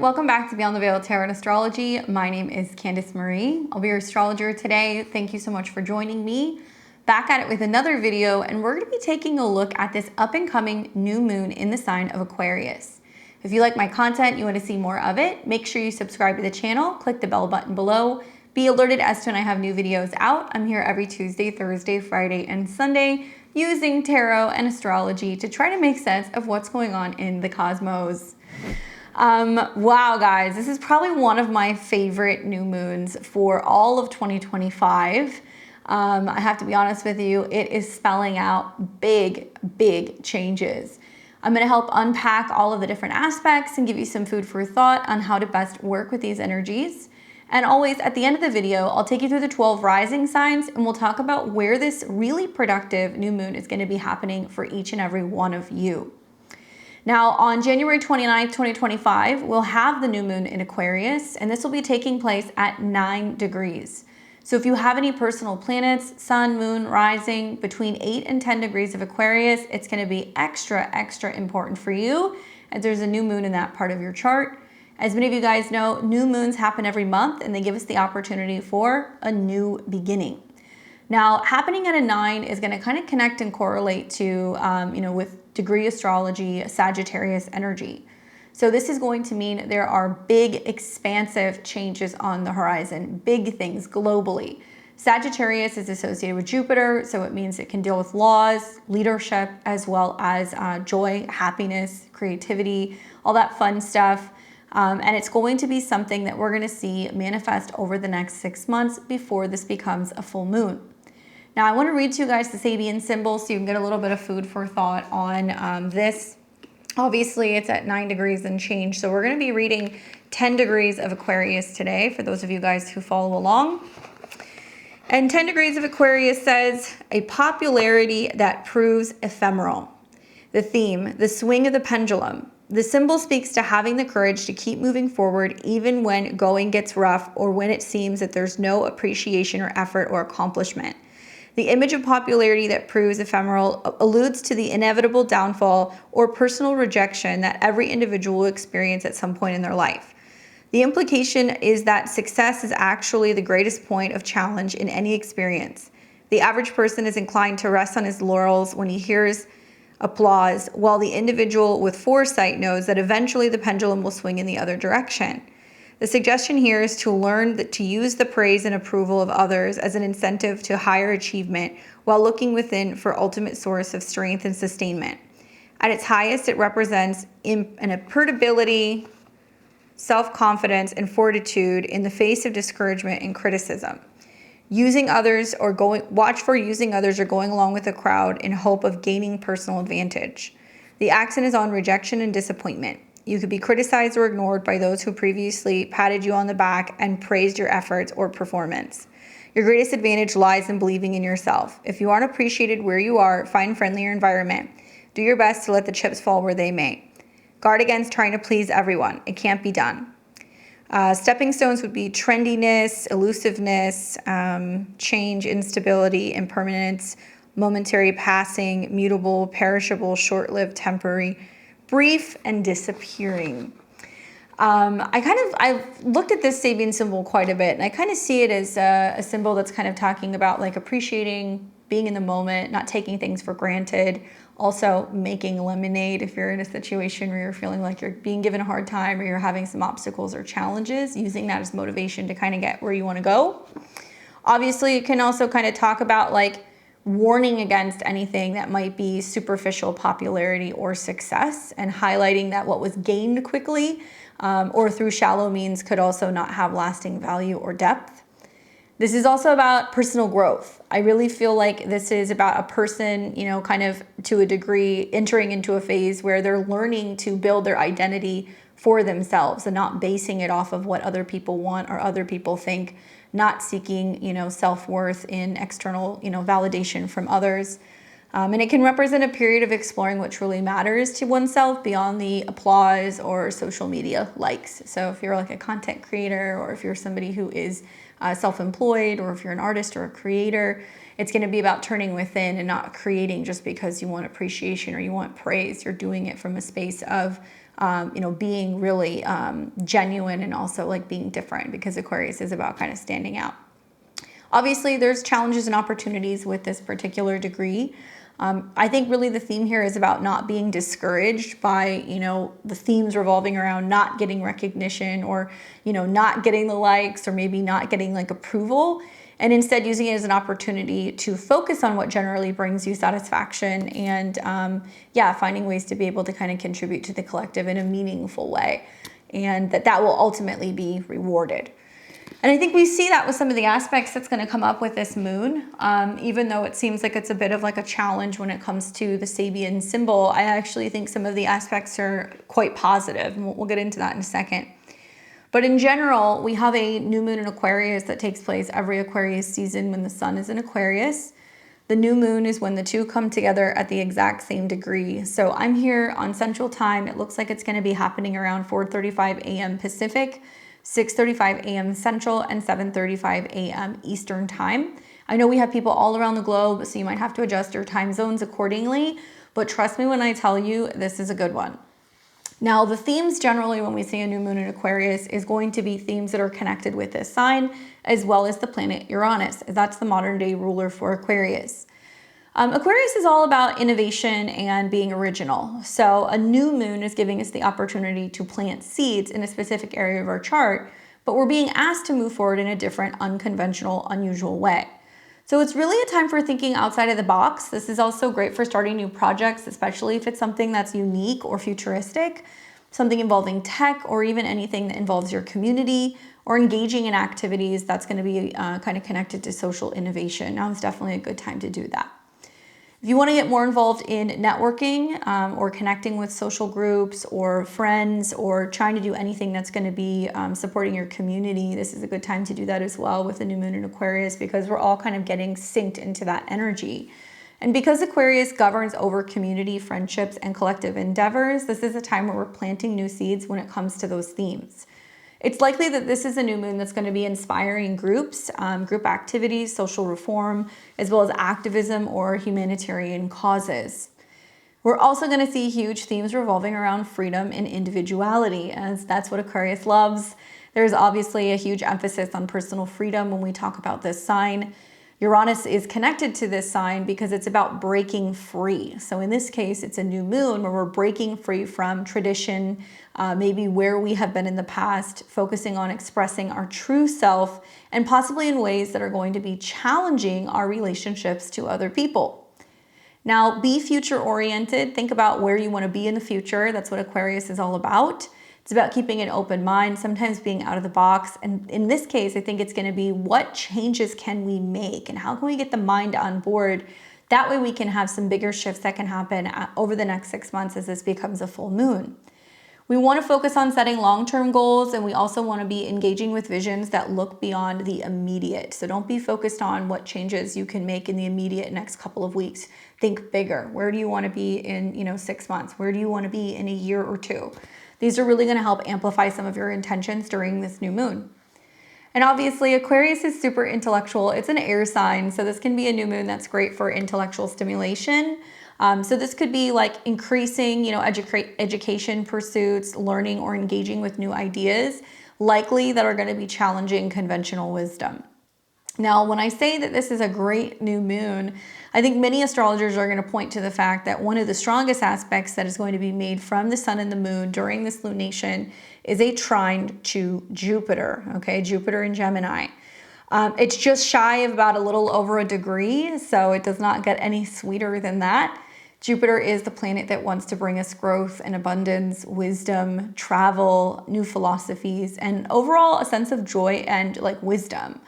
welcome back to Beyond the Veil Tarot and Astrology. My name is Candice Marie. I'll be your astrologer today. Thank you so much for joining me. Back at it with another video, and we're going to be taking a look at this up and coming new moon in the sign of Aquarius. If you like my content, you want to see more of it, make sure you subscribe to the channel, click the bell button below, be alerted as to when I have new videos out. I'm here every Tuesday, Thursday, Friday, and Sunday using tarot and astrology to try to make sense of what's going on in the cosmos. Wow, guys, this is probably one of my favorite new moons for all of 2025. I have to be honest with you, it is spelling out big changes. I'm going to help unpack all of the different aspects and give you some food for thought on how to best work with these energies. And always at the end of the video, I'll take you through the 12 rising signs and we'll talk about where this really productive new moon is going to be happening for each and every one of you. Now, on January 29th, 2025, we'll have the new moon in Aquarius, and this will be taking place at 9 degrees. So if you have any personal planets, sun, moon, rising, between 8 and 10 degrees of Aquarius, it's going to be extra important for you, as there's a new moon in that part of your chart. As many of you guys know, new moons happen every month, and they give us the opportunity for a new beginning. Now, happening at a 9 is going to kind of connect and correlate to, with degree astrology, Sagittarius energy. So this is going to mean there are big, expansive changes on the horizon, big things globally. Sagittarius is associated with Jupiter, so it means it can deal with laws, leadership, as well as joy, happiness, creativity, all that fun stuff. And it's going to be something that we're going to see manifest over the next 6 months before this becomes a full moon. Now, I want to read to you guys the Sabian Symbols so you can get a little bit of food for thought on this. Obviously, it's at 9 degrees and change, so we're going to be reading 10 degrees of Aquarius today for those of you guys who follow along. And 10 degrees of Aquarius says, a popularity that proves ephemeral. The theme, the swing of the pendulum. The symbol speaks to having the courage to keep moving forward even when going gets rough or when it seems that there's no appreciation or effort or accomplishment. The image of popularity that proves ephemeral alludes to the inevitable downfall or personal rejection that every individual will experience at some point in their life. The implication is that success is actually the greatest point of challenge in any experience. The average person is inclined to rest on his laurels when he hears applause, while the individual with foresight knows that eventually the pendulum will swing in the other direction. The suggestion here is to learn to use the praise and approval of others as an incentive to higher achievement while looking within for ultimate source of strength and sustainment. At its highest, it represents an imperturbability, self-confidence, and fortitude in the face of discouragement and criticism. Watch for using others or going along with the crowd in hope of gaining personal advantage. The accent is on rejection and disappointment. You could be criticized or ignored by those who previously patted you on the back and praised your efforts or performance. Your greatest advantage lies in believing in yourself. If you aren't appreciated where you are, find a friendlier environment. Do your best to let the chips fall where they may. Guard against trying to please everyone. It can't be done. Stepping stones would be trendiness, elusiveness, change, instability, impermanence, momentary passing, mutable, perishable, short-lived, temporary, brief, and disappearing. I've looked at this Sabian symbol quite a bit, and I kind of see it as a symbol that's kind of talking about like appreciating, being in the moment, not taking things for granted, also making lemonade if you're in a situation where you're feeling like you're being given a hard time or you're having some obstacles or challenges, using that as motivation to kind of get where you want to go. Obviously, it can also kind of talk about like warning against anything that might be superficial popularity or success, and highlighting that what was gained quickly or through shallow means could also not have lasting value or depth. This is also about personal growth. I really feel like this is about a person, kind of to a degree, entering into a phase where they're learning to build their identity for themselves and not basing it off of what other people want or other people think, not seeking, self-worth in external, validation from others. And it can represent a period of exploring what truly matters to oneself beyond the applause or social media likes. So if you're like a content creator, or if you're somebody who is self-employed, or if you're an artist or a creator, it's going to be about turning within and not creating just because you want appreciation or you want praise. You're doing it from a space of being really genuine and also like being different, because Aquarius is about kind of standing out. Obviously, there's challenges and opportunities with this particular degree. I think really the theme here is about not being discouraged by, the themes revolving around not getting recognition or, not getting the likes or maybe not getting like approval, and instead using it as an opportunity to focus on what generally brings you satisfaction and, finding ways to be able to kind of contribute to the collective in a meaningful way, and that will ultimately be rewarded. And I think we see that with some of the aspects that's going to come up with this moon. Even though it seems like it's a bit of like a challenge when it comes to the Sabian symbol, I actually think some of the aspects are quite positive. And we'll get into that in a second. But in general, we have a new moon in Aquarius that takes place every Aquarius season when the sun is in Aquarius. The new moon is when the two come together at the exact same degree. So I'm here on Central Time. It looks like it's going to be happening around 4:35 a.m. Pacific, 6:35 a.m. Central, and 7:35 a.m. Eastern Time. I know we have people all around the globe, so you might have to adjust your time zones accordingly, but trust me when I tell you, this is a good one. Now, the themes generally when we see a new moon in Aquarius is going to be themes that are connected with this sign, as well as the planet Uranus. That's the modern day ruler for Aquarius. Aquarius is all about innovation and being original. So a new moon is giving us the opportunity to plant seeds in a specific area of our chart, but we're being asked to move forward in a different, unconventional, unusual way. So it's really a time for thinking outside of the box. This is also great for starting new projects, especially if it's something that's unique or futuristic, something involving tech, or even anything that involves your community, or engaging in activities that's going to be kind of connected to social innovation. Now is definitely a good time to do that. If you want to get more involved in networking or connecting with social groups or friends, or trying to do anything that's going to be supporting your community, this is a good time to do that as well with the new moon in Aquarius, because we're all kind of getting synced into that energy. And because Aquarius governs over community, friendships, and collective endeavors, this is a time where we're planting new seeds when it comes to those themes. It's likely that this is a new moon that's going to be inspiring groups, group activities, social reform, as well as activism or humanitarian causes. We're also going to see huge themes revolving around freedom and individuality, as that's what Aquarius loves. There's obviously a huge emphasis on personal freedom when we talk about this sign. Uranus is connected to this sign because it's about breaking free. So in this case, it's a new moon where we're breaking free from tradition, maybe where we have been in the past, focusing on expressing our true self, and possibly in ways that are going to be challenging our relationships to other people. Now, be future oriented. Think about where you want to be in the future. That's what Aquarius is all about. It's about keeping an open mind, sometimes being out of the box. And in this case, I think it's going to be what changes can we make and how can we get the mind on board? That way we can have some bigger shifts that can happen over the next 6 months as this becomes a full moon. We want to focus on setting long-term goals, and we also want to be engaging with visions that look beyond the immediate. So don't be focused on what changes you can make in the immediate next couple of weeks. Think bigger. Where do you want to be in 6 months? Where do you want to be in a year or two? These are really going to help amplify some of your intentions during this new moon. And obviously, Aquarius is super intellectual. It's an air sign, so this can be a new moon that's great for intellectual stimulation. So this could be like increasing, education pursuits, learning or engaging with new ideas, likely that are going to be challenging conventional wisdom. Now, when I say that this is a great new moon, I think many astrologers are going to point to the fact that one of the strongest aspects that is going to be made from the sun and the moon during this lunation is a trine to Jupiter, okay? Jupiter in Gemini. It's just shy of about a little over a degree, so it does not get any sweeter than that. Jupiter is the planet that wants to bring us growth and abundance, wisdom, travel, new philosophies, and overall a sense of joy and wisdom.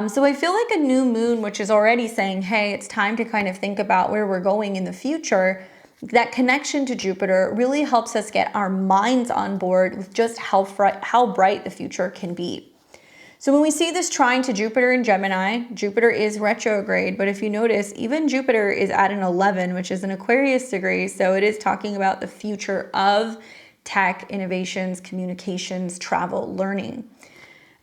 So I feel like a new moon, which is already saying, hey, it's time to kind of think about where we're going in the future, that connection to Jupiter really helps us get our minds on board with just how bright the future can be. So when we see this trine to Jupiter in Gemini, Jupiter is retrograde, but if you notice, even Jupiter is at an 11, which is an Aquarius degree, so it is talking about the future of tech, innovations, communications, travel, learning.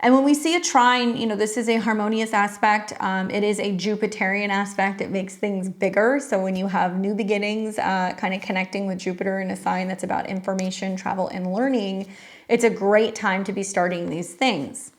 And when we see a trine, you know, this is a harmonious aspect. It is a Jupiterian aspect. It makes things bigger. So when you have new beginnings, kind of connecting with Jupiter in a sign that's about information, travel, and learning, it's a great time to be starting these things.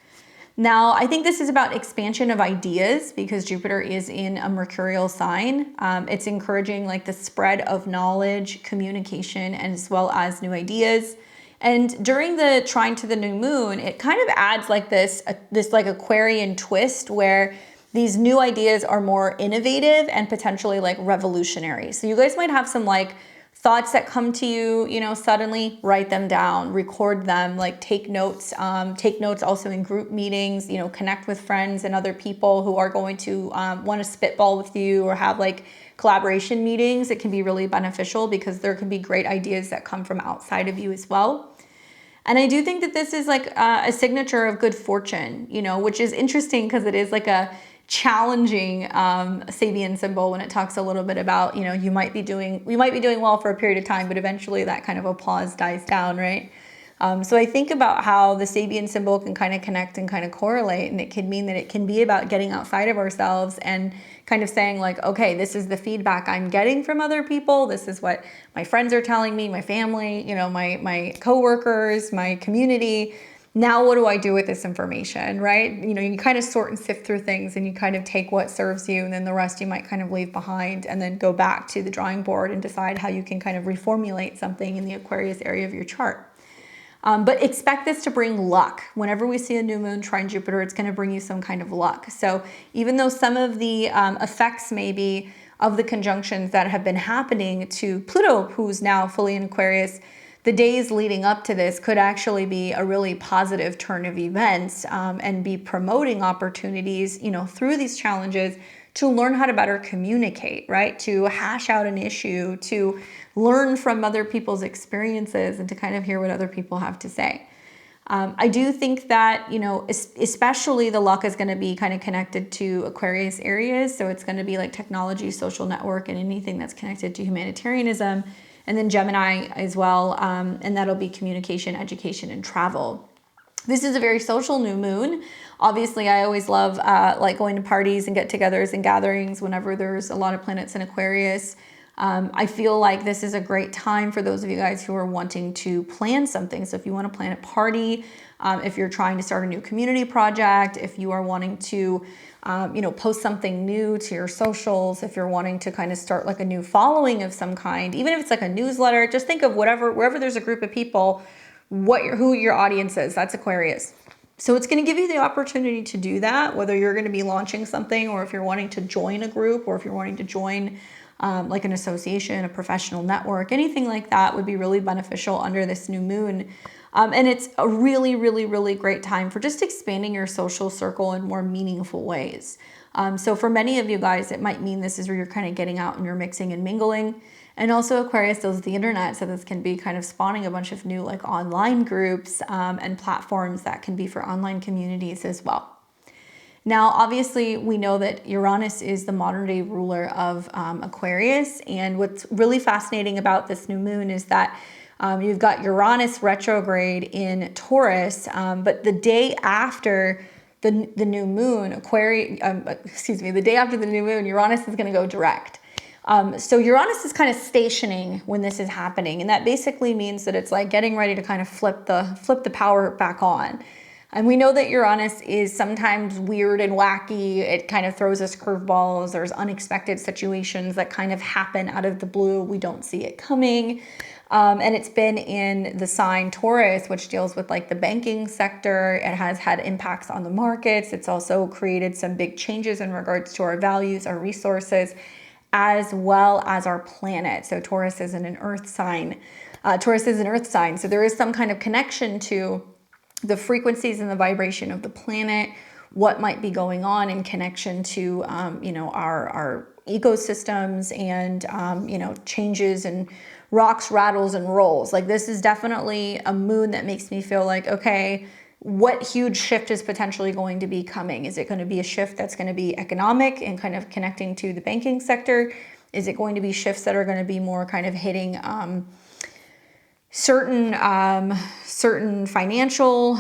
Now, I think this is about expansion of ideas because Jupiter is in a mercurial sign. It's encouraging like the spread of knowledge, communication, and as well as new ideas. And during the trine to the new moon, it kind of adds like this like Aquarian twist where these new ideas are more innovative and potentially like revolutionary. So you guys might have some like thoughts that come to you, you know, suddenly, write them down, record them, like take notes also in group meetings, you know, connect with friends and other people who are going to want to spitball with you or have like collaboration meetings. It can be really beneficial because there can be great ideas that come from outside of you as well. And I do think that this is like a signature of good fortune, you know, which is interesting because it is like a challenging Sabian symbol when it talks a little bit about, you know, we might be doing well for a period of time, but eventually that kind of applause dies down, right? So I think about how the Sabian symbol can kind of connect and kind of correlate, and it can mean that it can be about getting outside of ourselves and kind of saying like, okay, this is the feedback I'm getting from other people. This is what my friends are telling me, my family, you know, my coworkers, my community. Now what do I do with this information, right? You know, you kind of sort and sift through things and you kind of take what serves you and then the rest you might kind of leave behind and then go back to the drawing board and decide how you can kind of reformulate something in the Aquarius area of your chart. But expect this to bring luck. Whenever we see a new moon trine Jupiter, it's going to bring you some kind of luck. So even though some of the effects maybe of the conjunctions that have been happening to Pluto, who's now fully in Aquarius, the days leading up to this could actually be a really positive turn of events and be promoting opportunities, you know, through these challenges to learn how to better communicate, right? To hash out an issue, to learn from other people's experiences and to kind of hear what other people have to say. I do think that, you know, especially the luck is going to be kind of connected to Aquarius areas. So it's going to be like technology, social network, and anything that's connected to humanitarianism. And then Gemini as well. And that'll be communication, education, and travel. This is a very social new moon. Obviously, I always love like going to parties and get-togethers and gatherings whenever there's a lot of planets in Aquarius. I feel like this is a great time for those of you guys who are wanting to plan something. So if you want to plan a party, if you're trying to start a new community project, if you are wanting to, you know, post something new to your socials, if you're wanting to kind of start like a new following of some kind, even if it's like a newsletter, just think of wherever there's a group of people, who your audience is. That's Aquarius. So it's going to give you the opportunity to do that, whether you're going to be launching something or if you're wanting to join a group or if you're wanting to join like an association, a professional network, anything like that would be really beneficial under this new moon. And it's a really, really, really great time for just expanding your social circle in more meaningful ways. So for many of you guys, it might mean this is where you're kind of getting out and you're mixing and mingling. And also Aquarius does the internet, so this can be kind of spawning a bunch of new like online groups and platforms that can be for online communities as well. Now, obviously, we know that Uranus is the modern day ruler of Aquarius. And what's really fascinating about this new moon is that you've got Uranus retrograde in Taurus, but the day after the new moon, the day after the new moon, Uranus is going to go direct. So Uranus is kind of stationing when this is happening. And that basically means that it's like getting ready to kind of flip the power back on. And we know that Uranus is sometimes weird and wacky. It kind of throws us curveballs. There's unexpected situations that kind of happen out of the blue. We don't see it coming. And it's been in the sign Taurus, which deals with like the banking sector. It has had impacts on the markets. It's also created some big changes in regards to our values, our resources, as well as our planet. So Taurus is an earth sign. So there is some kind of connection to the frequencies and the vibration of the planet, what might be going on in connection to, you know, our ecosystems and, you know, changes and rocks, rattles, and rolls. Like this is definitely a moon that makes me feel like, okay, what huge shift is potentially going to be coming? Is it going to be a shift that's going to be economic and kind of connecting to the banking sector? Is it going to be shifts that are going to be more kind of hitting certain financial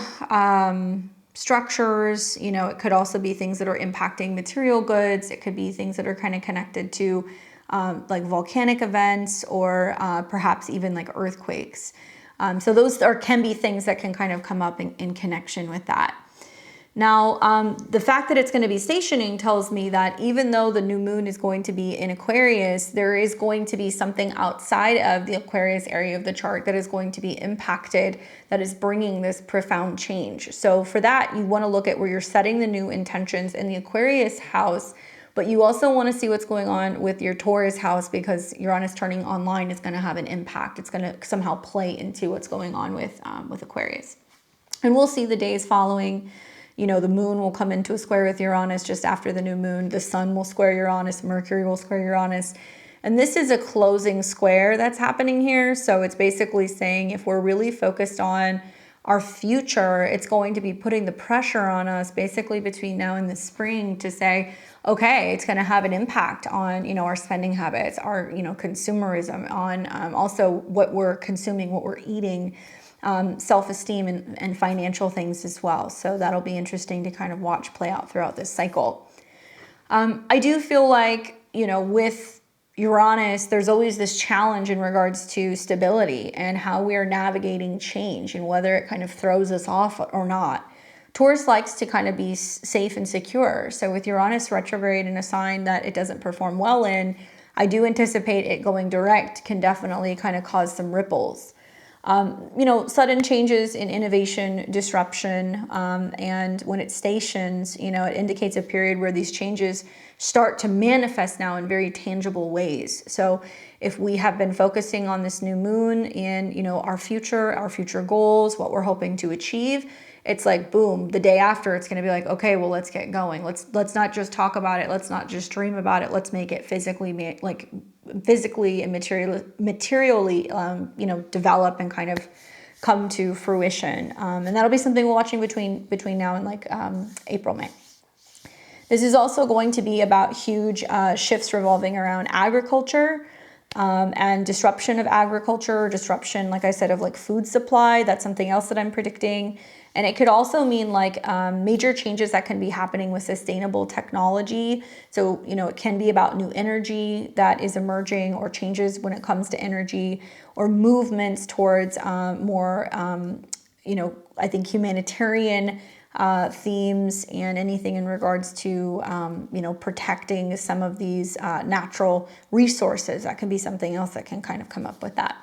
structures. You know, it could also be things that are impacting material goods. It could be things that are kind of connected to like volcanic events, or perhaps even like earthquakes. So those can be things that can kind of come up in connection with that. Now, the fact that it's going to be stationing tells me that even though the new moon is going to be in Aquarius, there is going to be something outside of the Aquarius area of the chart that is going to be impacted, that is bringing this profound change. So for that, you want to look at where you're setting the new intentions in the Aquarius house, but you also want to see what's going on with your Taurus house, because Uranus turning online is going to have an impact. It's going to somehow play into what's going on with Aquarius. And we'll see the days following. You know, the moon will come into a square with Uranus just after the new moon. The sun will square Uranus. Mercury will square Uranus. And this is a closing square that's happening here. So it's basically saying if we're really focused on our future, it's going to be putting the pressure on us basically between now and the spring to say, okay, it's going to have an impact on, you know, our spending habits, our, you know, consumerism, on also what we're consuming, what we're eating, self-esteem and financial things as well. So that'll be interesting to kind of watch play out throughout this cycle. I do feel like, you know, with Uranus, there's always this challenge in regards to stability and how we are navigating change and whether it kind of throws us off or not. Taurus likes to kind of be safe and secure. So with Uranus retrograde in a sign that it doesn't perform well in, I do anticipate it going direct can definitely kind of cause some ripples. You know, sudden changes in innovation, disruption, and when it stations, you know, it indicates a period where these changes start to manifest now in very tangible ways. So if we have been focusing on this new moon in, you know, our future goals, what we're hoping to achieve, it's like, boom, the day after it's going to be like, okay, well, let's get going. Let's not just talk about it. Let's not just dream about it. Let's make it physically and materially, you know, develop and kind of come to fruition. And that'll be something we're watching between now and like April, May. This is also going to be about huge shifts revolving around agriculture, and disruption of agriculture, disruption, like I said, of like food supply. That's something else that I'm predicting. And it could also mean like major changes that can be happening with sustainable technology. So, you know, it can be about new energy that is emerging, or changes when it comes to energy, or movements towards more, you know, I think humanitarian themes, and anything in regards to, you know, protecting some of these natural resources. That can be something else that can kind of come up with that.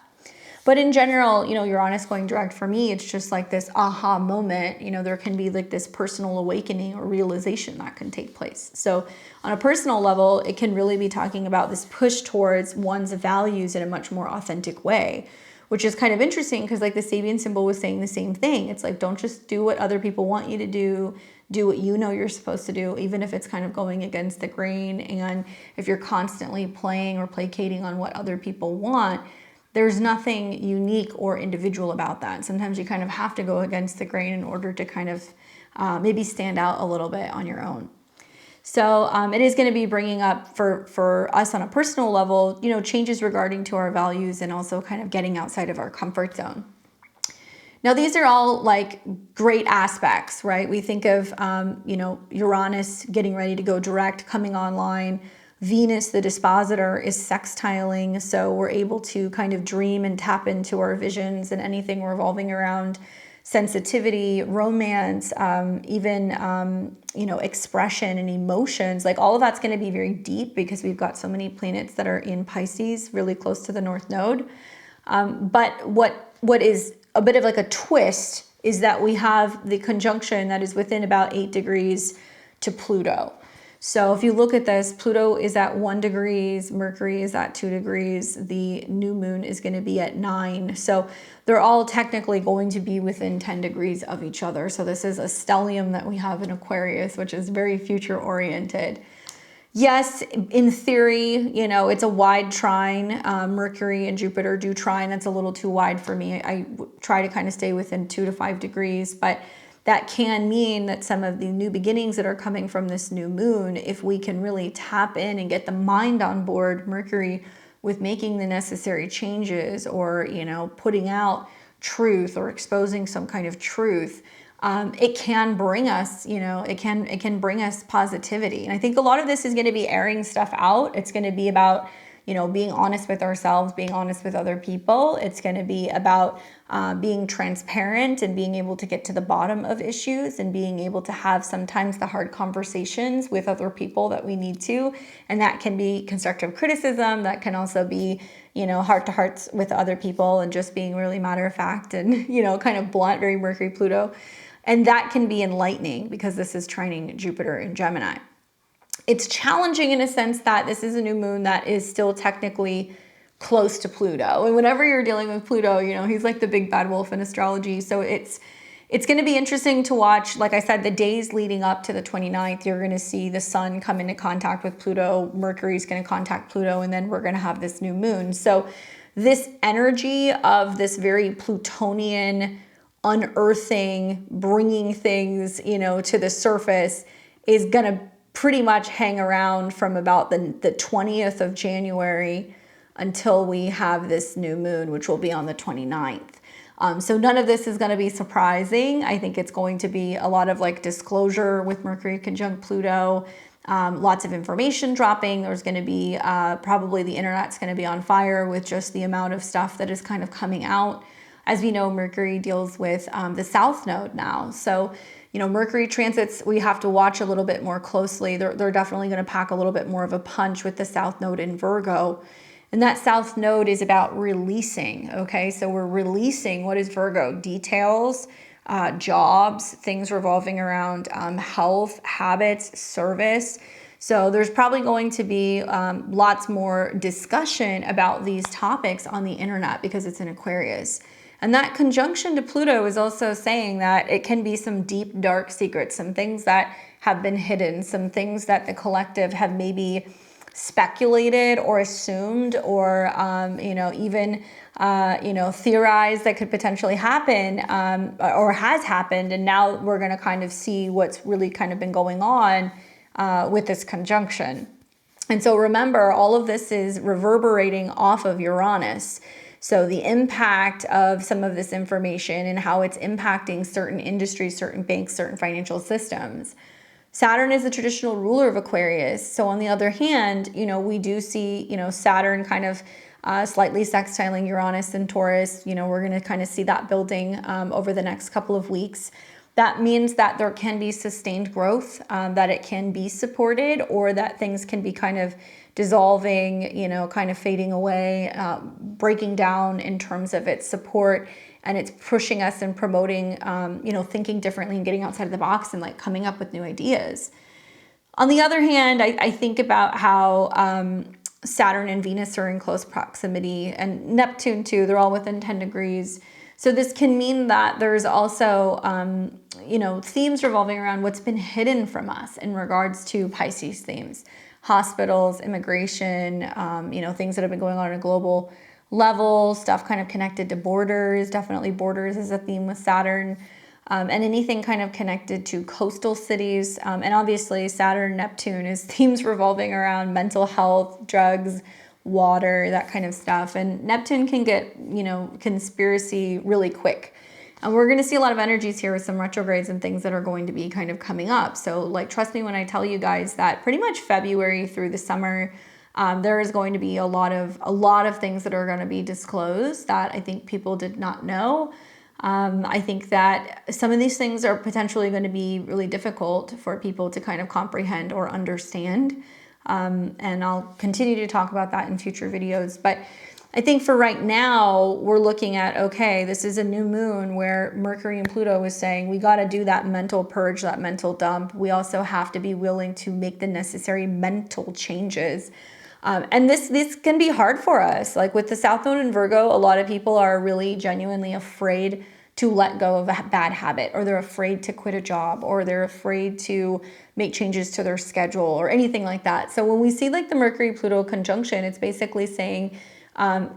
But in general, you know, Uranus going direct for me, it's just like this aha moment. You know, there can be like this personal awakening or realization that can take place. So on a personal level, it can really be talking about this push towards one's values in a much more authentic way, which is kind of interesting because like the Sabian symbol was saying the same thing. It's like, don't just do what other people want you to do. Do what you know you're supposed to do, even if it's kind of going against the grain. And if you're constantly playing or placating on what other people want, there's nothing unique or individual about that. Sometimes you kind of have to go against the grain in order to kind of maybe stand out a little bit on your own. So it is going to be bringing up for us on a personal level, you know, changes regarding to our values, and also kind of getting outside of our comfort zone. Now, these are all like great aspects, right? We think of, you know, Uranus getting ready to go direct, coming online. Venus, the dispositor, is sextiling, so we're able to kind of dream and tap into our visions and anything revolving around sensitivity, romance, even, you know, expression and emotions. Like all of that's going to be very deep because we've got so many planets that are in Pisces, really close to the North Node. But what is a bit of like a twist is that we have the conjunction that is within about 8 degrees to Pluto. So if you look at this, Pluto is at 1 degree, Mercury is at 2 degrees, the new moon is going to be at 9. So they're all technically going to be within 10 degrees of each other. So this is a stellium that we have in Aquarius, which is very future oriented. Yes, in theory, you know, it's a wide trine. Mercury and Jupiter do trine. That's a little too wide for me. I try to kind of stay within 2 to 5 degrees, but that can mean that some of the new beginnings that are coming from this new moon, if we can really tap in and get the mind on board, Mercury, with making the necessary changes, or, you know, putting out truth or exposing some kind of truth, it can bring us, it can bring us positivity. And I think a lot of this is going to be airing stuff out. It's going to be about, being honest with ourselves, being honest with other people. It's going to be about being transparent and being able to get to the bottom of issues and being able to have sometimes the hard conversations with other people that we need to. And that can be constructive criticism. That can also be, heart to hearts with other people and just being really matter of fact and, kind of blunt, very Mercury, Pluto. And that can be enlightening because this is trining Jupiter in Gemini. It's challenging in a sense that this is a new moon that is still technically close to Pluto. And whenever you're dealing with Pluto, he's like the big bad wolf in astrology. So it's going to be interesting to watch. Like I said, the days leading up to the 29th, you're going to see the sun come into contact with Pluto. Mercury's going to contact Pluto, and then we're going to have this new moon. So this energy of this very Plutonian unearthing, bringing things, to the surface is going to pretty much hang around from about the 20th of January until we have this new moon, which will be on the 29th. So none of this is going to be surprising. I think it's going to be a lot of like disclosure with Mercury conjunct Pluto, lots of information dropping. There's going to be probably the internet's going to be on fire with just the amount of stuff that is kind of coming out. As we know, Mercury deals with the South Node now. So, Mercury transits, we have to watch a little bit more closely. They're definitely going to pack a little bit more of a punch with the South Node in Virgo. And that South Node is about releasing, okay? So we're releasing, what is Virgo? Details, jobs, things revolving around health, habits, service. So there's probably going to be lots more discussion about these topics on the internet because it's in Aquarius. And that conjunction to Pluto is also saying that it can be some deep, dark secrets, some things that have been hidden, some things that the collective have maybe speculated or assumed or, even, theorized that could potentially happen or has happened. And now we're going to kind of see what's really kind of been going on with this conjunction. And so remember, all of this is reverberating off of Uranus. So the impact of some of this information and how it's impacting certain industries, certain banks, certain financial systems. Saturn is the traditional ruler of Aquarius. So on the other hand, we do see, Saturn kind of slightly sextiling Uranus and Taurus. We're going to kind of see that building over the next couple of weeks. That means that there can be sustained growth, that it can be supported, or that things can be kind of dissolving, kind of fading away, breaking down in terms of its support. And it's pushing us and promoting, thinking differently and getting outside of the box and like coming up with new ideas. On the other hand, I think about how Saturn and Venus are in close proximity, and Neptune too. They're all within 10 degrees. So this can mean that there's also, themes revolving around what's been hidden from us in regards to Pisces themes. Hospitals, immigration, things that have been going on at a global level, stuff kind of connected to borders. Definitely borders is a theme with Saturn, and anything kind of connected to coastal cities. And obviously Saturn, Neptune is themes revolving around mental health, drugs, water, that kind of stuff. And Neptune can get, conspiracy really quick. And we're going to see a lot of energies here with some retrogrades and things that are going to be kind of coming up. So like, trust me when I tell you guys that pretty much February through the summer, there is going to be a lot of things that are going to be disclosed that I think people did not know. I think that some of these things are potentially going to be really difficult for people to kind of comprehend or understand. And I'll continue to talk about that in future videos. But I think for right now, we're looking at, okay, this is a new moon where Mercury and Pluto is saying we got to do that mental purge, that mental dump. We also have to be willing to make the necessary mental changes. And this can be hard for us. Like with the South Node in Virgo, a lot of people are really genuinely afraid to let go of a bad habit, or they're afraid to quit a job, or they're afraid to make changes to their schedule or anything like that. So when we see like the Mercury-Pluto conjunction, it's basically saying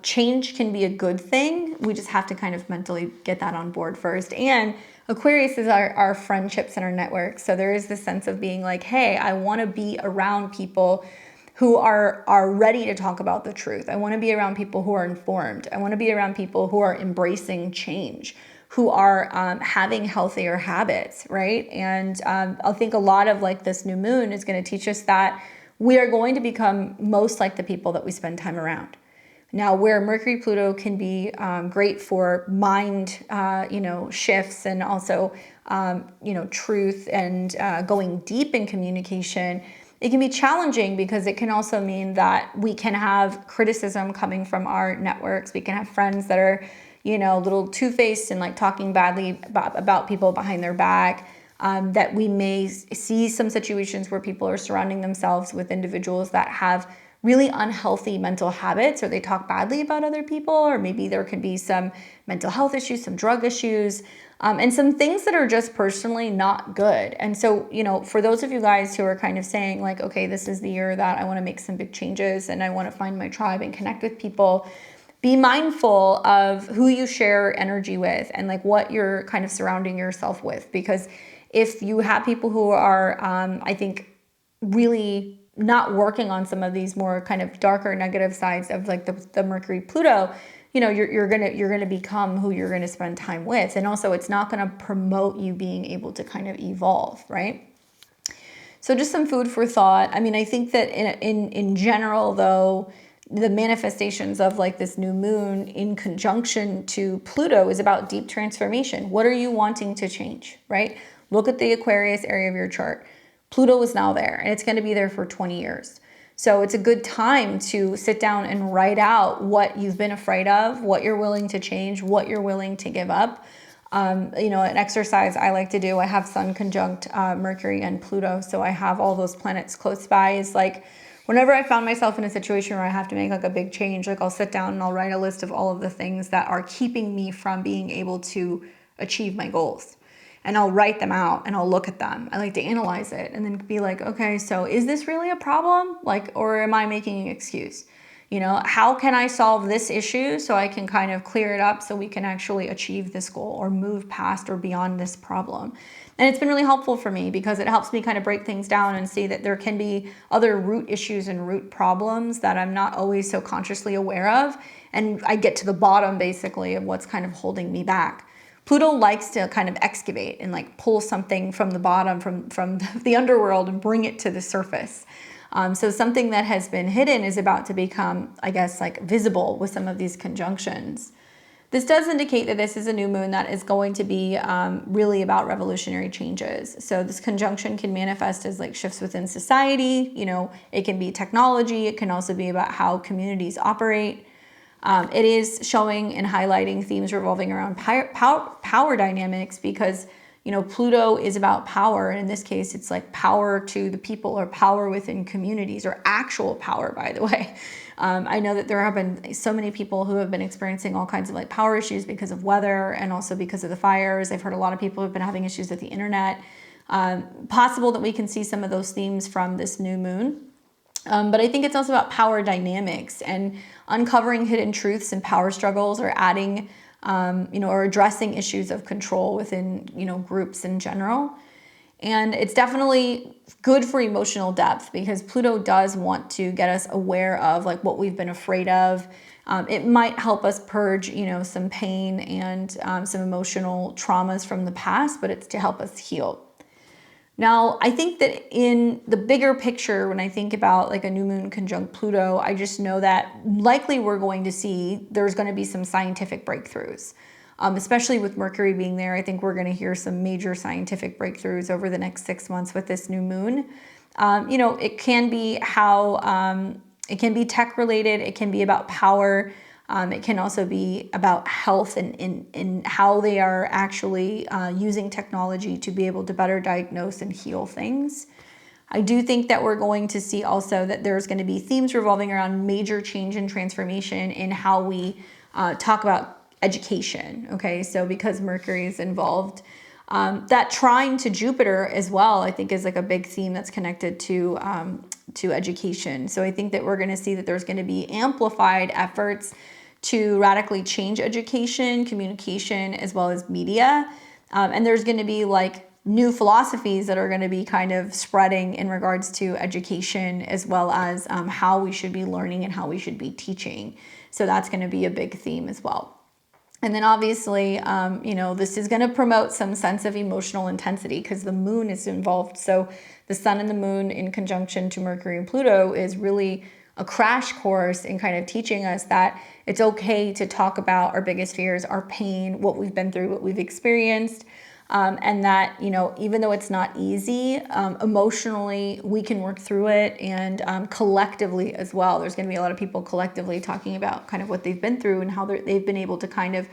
change can be a good thing. We just have to kind of mentally get that on board first. And Aquarius is our friendships and our networks. So there is this sense of being like, hey, I want to be around people who are ready to talk about the truth. I want to be around people who are informed. I want to be around people who are embracing change, who are having healthier habits, right? And I think a lot of like this new moon is going to teach us that we are going to become most like the people that we spend time around. Now, where Mercury Pluto can be great for mind, shifts, and also, truth and going deep in communication, it can be challenging because it can also mean that we can have criticism coming from our networks. We can have friends that are, a little two-faced and like talking badly about people behind their back. That we may see some situations where people are surrounding themselves with individuals that have really unhealthy mental habits, or they talk badly about other people, or maybe there could be some mental health issues, some drug issues, and some things that are just personally not good. And so, for those of you guys who are kind of saying like, okay, this is the year that I want to make some big changes and I want to find my tribe and connect with people, be mindful of who you share energy with and like what you're kind of surrounding yourself with. Because if you have people who are, I think, really not working on some of these more kind of darker negative sides of like the Mercury Pluto, you're gonna become who you're gonna spend time with. And also it's not gonna promote you being able to kind of evolve, right? So just some food for thought. I mean, I think that in general though, the manifestations of like this new moon in conjunction to Pluto is about deep transformation. What are you wanting to change, right? Look at the Aquarius area of your chart. Pluto is now there and it's going to be there for 20 years. So it's a good time to sit down and write out what you've been afraid of, what you're willing to change, what you're willing to give up. An exercise I like to do, I have Sun conjunct Mercury and Pluto, so I have all those planets close by, is like whenever I found myself in a situation where I have to make like a big change, like I'll sit down and I'll write a list of all of the things that are keeping me from being able to achieve my goals. And I'll write them out and I'll look at them. I like to analyze it and then be like, okay, so is this really a problem? Like, or am I making an excuse? How can I solve this issue so I can kind of clear it up so we can actually achieve this goal or move past or beyond this problem? And it's been really helpful for me because it helps me kind of break things down and see that there can be other root issues and root problems that I'm not always so consciously aware of. And I get to the bottom basically of what's kind of holding me back. Pluto likes to kind of excavate and like pull something from the bottom, from the underworld, and bring it to the surface. So something that has been hidden is about to become, I guess, like visible with some of these conjunctions. This does indicate that this is a new moon that is going to be really about revolutionary changes. So this conjunction can manifest as like shifts within society. It can be technology. It can also be about how communities operate. It is showing and highlighting themes revolving around power dynamics because, Pluto is about power. And in this case, it's like power to the people or power within communities, or actual power, by the way. I know that there have been so many people who have been experiencing all kinds of like power issues because of weather and also because of the fires. I've heard a lot of people have been having issues with the internet. Possible that we can see some of those themes from this new moon. But I think it's also about power dynamics and uncovering hidden truths and power struggles, or adding, or addressing issues of control within, groups in general. And it's definitely good for emotional depth because Pluto does want to get us aware of like what we've been afraid of. It might help us purge, some pain and some emotional traumas from the past, but it's to help us heal. Now, I think that in the bigger picture, when I think about like a new moon conjunct Pluto, I just know that likely we're going to see there's going to be some scientific breakthroughs, especially with Mercury being there. I think we're going to hear some major scientific breakthroughs over the next 6 months with this new moon. It can be it can be tech related. It can be about power. It can also be about health and how they are actually using technology to be able to better diagnose and heal things. I do think that we're going to see also that there's going to be themes revolving around major change and transformation in how we talk about education. Okay, so because Mercury is involved, that trine to Jupiter as well, I think is like a big theme that's connected to education. So I think that we're going to see that there's going to be amplified efforts to radically change education, communication, as well as media. And there's going to be like new philosophies that are going to be kind of spreading in regards to education, as well as how we should be learning and how we should be teaching. So that's going to be a big theme as well. And then obviously, you know, this is going to promote some sense of emotional intensity because the moon is involved. So the sun and the moon in conjunction to Mercury and Pluto is really a crash course in kind of teaching us that it's okay to talk about our biggest fears, our pain, what we've been through, what we've experienced. And that, you know, even though it's not easy, emotionally, we can work through it, and collectively as well. There's going to be a lot of people collectively talking about kind of what they've been through and how they've been able to kind of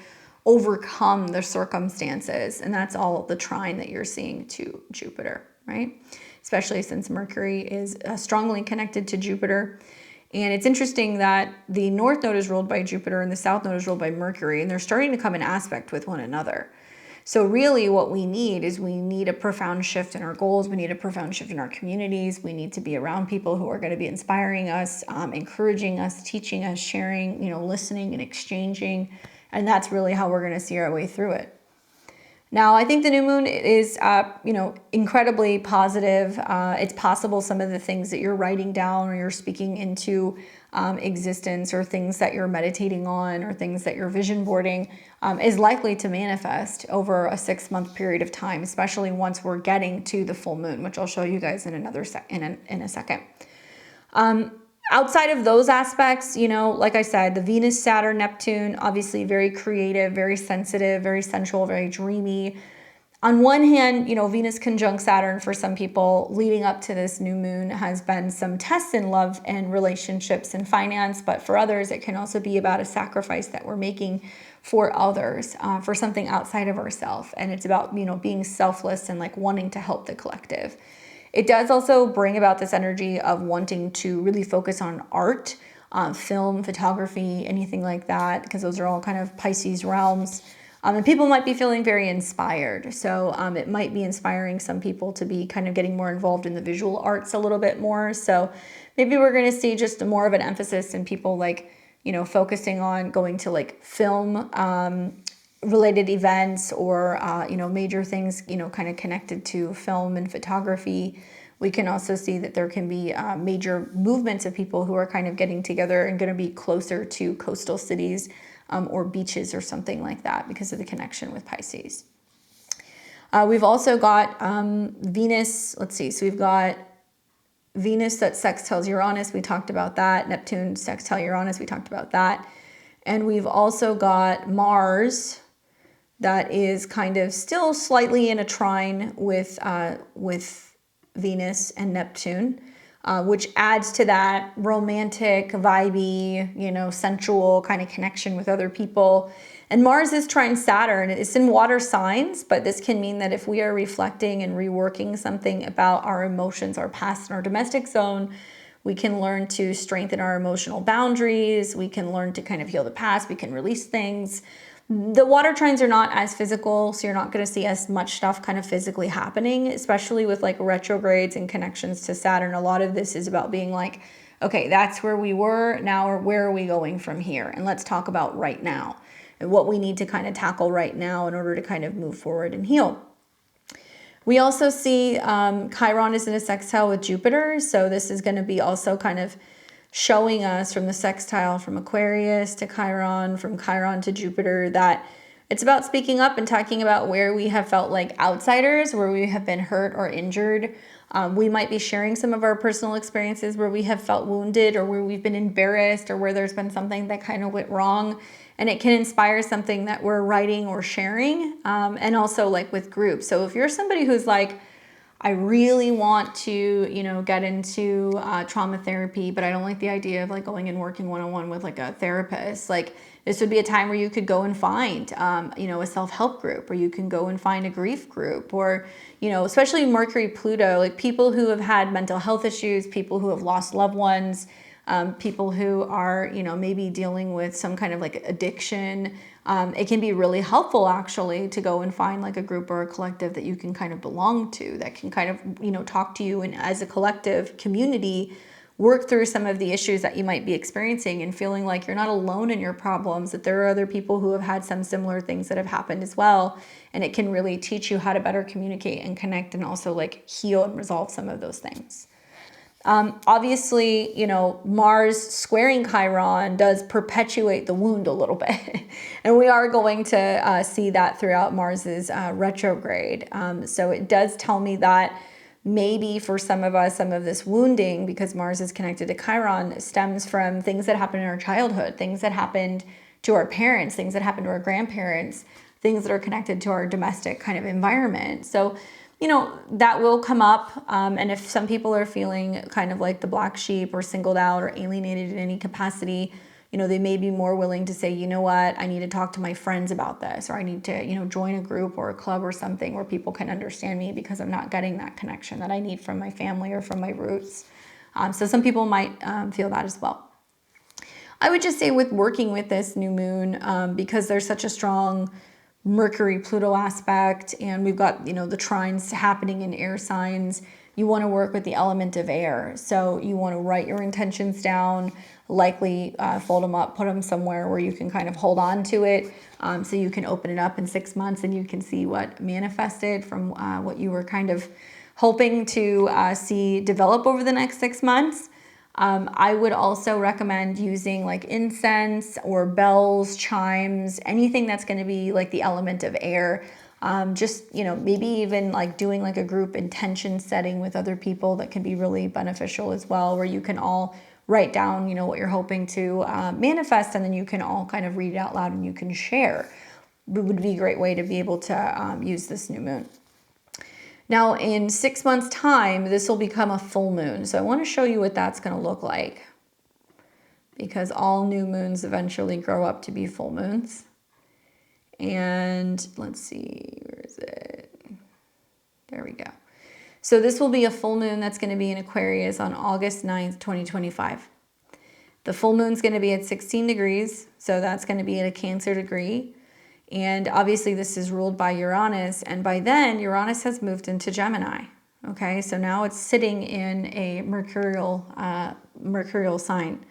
overcome their circumstances. And that's all the trine that you're seeing to Jupiter, right? Especially since Mercury is strongly connected to Jupiter. And it's interesting that the North Node is ruled by Jupiter and the South Node is ruled by Mercury, and they're starting to come in aspect with one another. So really what we need is we need a profound shift in our goals. We need a profound shift in our communities. We need to be around people who are going to be inspiring us, encouraging us, teaching us, sharing, you know, listening and exchanging. And that's really how we're going to see our way through it. Now, I think the new moon is, you know, incredibly positive. It's possible some of the things that you're writing down or you're speaking into existence, or things that you're meditating on, or things that you're vision boarding, is likely to manifest over a 6-month period of time, especially once we're getting to the full moon, which I'll show you guys in another in a second. Outside of those aspects, you know, like I said, the Venus, Saturn, Neptune, obviously very creative, very sensitive, very sensual, very dreamy. On one hand, you know, Venus conjunct Saturn for some people leading up to this new moon has been some tests in love and relationships and finance. But for others, it can also be about a sacrifice that we're making for others, for something outside of ourselves. And it's about, you know, being selfless and like wanting to help the collective. It does also bring about this energy of wanting to really focus on art, film, photography, anything like that, because those are all kind of Pisces realms. And people might be feeling very inspired. So it might be inspiring some people to be kind of getting more involved in the visual arts a little bit more. So maybe we're going to see just more of an emphasis in people like, you know, focusing on going to like film related events, or, you know, major things, you know, kind of connected to film and photography. We can also see that there can be major movements of people who are kind of getting together and going to be closer to coastal cities or beaches or something like that because of the connection with Pisces. We've also got Venus. Let's see. So we've got Venus that sextiles Uranus. We talked about that. Neptune sextile Uranus. We talked about that. And we've also got Mars that is kind of still slightly in a trine with Venus and Neptune, which adds to that romantic, vibey, you know, sensual kind of connection with other people. And Mars is trine Saturn. It's in water signs, but this can mean that if we are reflecting and reworking something about our emotions, our past, and our domestic zone, we can learn to strengthen our emotional boundaries. We can learn to kind of heal the past. We can release things. The water trines are not as physical, so you're not going to see as much stuff kind of physically happening, especially with like retrogrades and connections to Saturn. A lot of this is about being like, okay, that's where we were, now where are we going from here? And let's talk about right now and what we need to kind of tackle right now in order to kind of move forward and heal. We also see Chiron is in a sextile with Jupiter, so this is going to be also kind of showing us from the sextile from Aquarius to Chiron, from Chiron to Jupiter, that it's about speaking up and talking about where we have felt like outsiders, where we have been hurt or injured. We might be sharing some of our personal experiences where we have felt wounded, or where we've been embarrassed, or where there's been something that kind of went wrong. And it can inspire something that we're writing or sharing, and also like with groups. So if you're somebody who's like, I really want to, you know, get into trauma therapy, but I don't like the idea of like going and working one-on-one with like a therapist. Like this would be a time where you could go and find, you know, a self-help group, or you can go and find a grief group, or, you know, especially Mercury, Pluto, like people who have had mental health issues, people who have lost loved ones, people who are, you know, maybe dealing with some kind of like addiction. It can be really helpful actually to go and find like a group or a collective that you can kind of belong to, that can kind of, you know, talk to you, and as a collective community, work through some of the issues that you might be experiencing, and feeling like you're not alone in your problems, that there are other people who have had some similar things that have happened as well. And it can really teach you how to better communicate and connect, and also like heal and resolve some of those things. Obviously, you know, Mars squaring Chiron does perpetuate the wound a little bit. And we are going to see that throughout Mars's retrograde. So it does tell me that maybe for some of us, some of this wounding, because Mars is connected to Chiron, stems from things that happened in our childhood, things that happened to our parents, things that happened to our grandparents, things that are connected to our domestic kind of environment. So, you know, that will come up. And if some people are feeling kind of like the black sheep or singled out or alienated in any capacity, you know, they may be more willing to say, you know what, I need to talk to my friends about this, or I need to, you know, join a group or a club or something where people can understand me because I'm not getting that connection that I need from my family or from my roots. So some people might feel that as well. I would just say with working with this new moon, because there's such a strong Mercury-Pluto aspect, and we've got, you know, the trines happening in air signs, you want to work with the element of air. So you want to write your intentions down, likely fold them up, put them somewhere where you can kind of hold on to it, so you can open it up in 6 months and you can see what manifested from what you were kind of hoping to see develop over the next 6 months. I would also recommend using like incense or bells, chimes, anything that's going to be like the element of air. Just, you know, maybe even like doing like a group intention setting with other people that can be really beneficial as well, where you can all write down, you know, what you're hoping to manifest, and then you can all kind of read it out loud and you can share. It would be a great way to be able to use this new moon. Now, in 6 months' time, this will become a full moon. So I want to show you what that's going to look like, because all new moons eventually grow up to be full moons. And let's see, where is it? There we go. So this will be a full moon that's going to be in Aquarius on August 9th, 2025. The full moon's going to be at 16 degrees, so that's going to be at a Cancer degree. And obviously this is ruled by Uranus, and by then Uranus has moved into Gemini. Okay, so now it's sitting in a mercurial sign.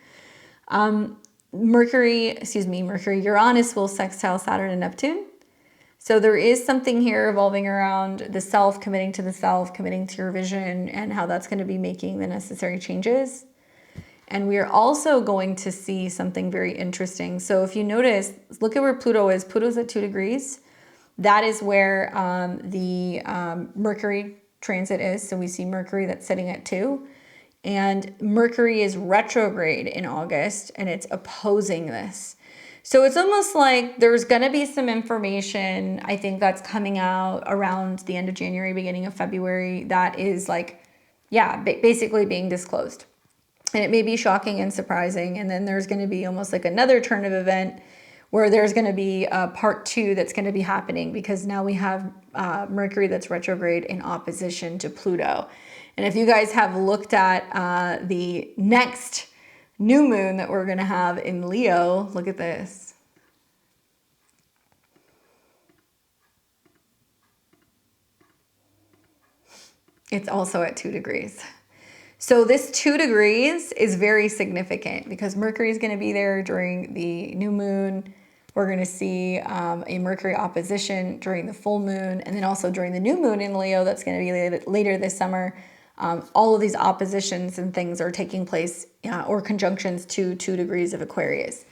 Uranus will sextile Saturn and Neptune. So there is something here revolving around the self, committing to the self, committing to your vision, and how that's going to be making the necessary changes. And we are also going to see something very interesting. So if you notice, look at where Pluto is. Pluto's at 2 degrees. That is where the Mercury transit is. So we see Mercury that's sitting at 2. And Mercury is retrograde in August, and it's opposing this. So it's almost like there's going to be some information, I think, that's coming out around the end of January, beginning of February, that is like, yeah, basically being disclosed. And it may be shocking and surprising. And then there's going to be almost like another turn of event where there's going to be a part 2 that's going to be happening, because now we have Mercury that's retrograde in opposition to Pluto. And if you guys have looked at the next new moon that we're going to have in Leo, look at this. It's also at 2 degrees. So this 2 degrees is very significant because Mercury is going to be there during the new moon. We're going to see a Mercury opposition during the full moon, and then also during the new moon in Leo that's going to be later this summer. All of these oppositions and things are taking place, or conjunctions to 2 degrees of Aquarius.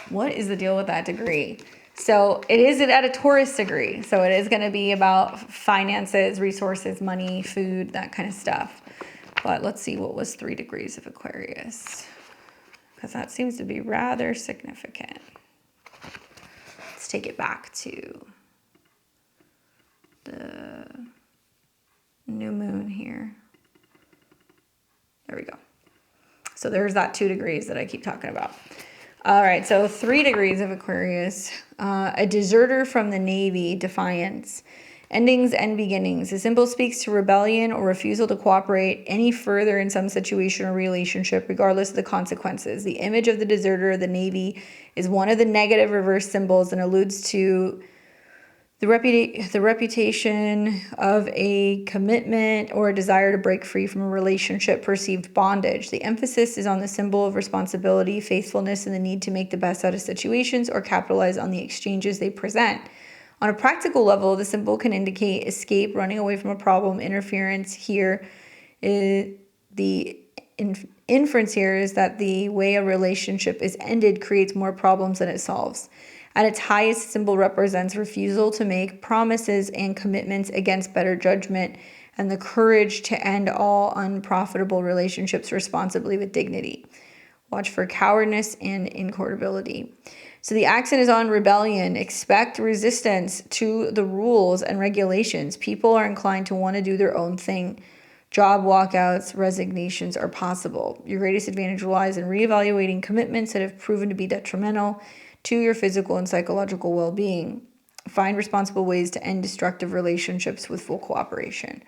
What is the deal with that degree? So it is at a Taurus degree. So it is going to be about finances, resources, money, food, that kind of stuff. But let's see what was 3 degrees of Aquarius, because that seems to be rather significant. Let's take it back to the new moon here. There we go. So there's that 2 degrees that I keep talking about. All right, so 3 degrees of Aquarius, a deserter from the Navy, defiance. Endings and beginnings. The symbol speaks to rebellion or refusal to cooperate any further in some situation or relationship, regardless of the consequences. The image of the deserter of the Navy is one of the negative reverse symbols and alludes to the reputation of a commitment or a desire to break free from a relationship, perceived bondage. The emphasis is on the symbol of responsibility, faithfulness, and the need to make the best out of situations or capitalize on the exchanges they present. On a practical level, the symbol can indicate escape, running away from a problem, interference. Here, the inference here is that the way a relationship is ended creates more problems than it solves. At its highest, symbol represents refusal to make promises and commitments against better judgment and the courage to end all unprofitable relationships responsibly with dignity. Watch for cowardice and incorrigibility. So the accent is on rebellion. Expect resistance to the rules and regulations. People are inclined to want to do their own thing. Job walkouts, resignations are possible. Your greatest advantage lies in reevaluating commitments that have proven to be detrimental to your physical and psychological well-being. Find responsible ways to end destructive relationships with full cooperation.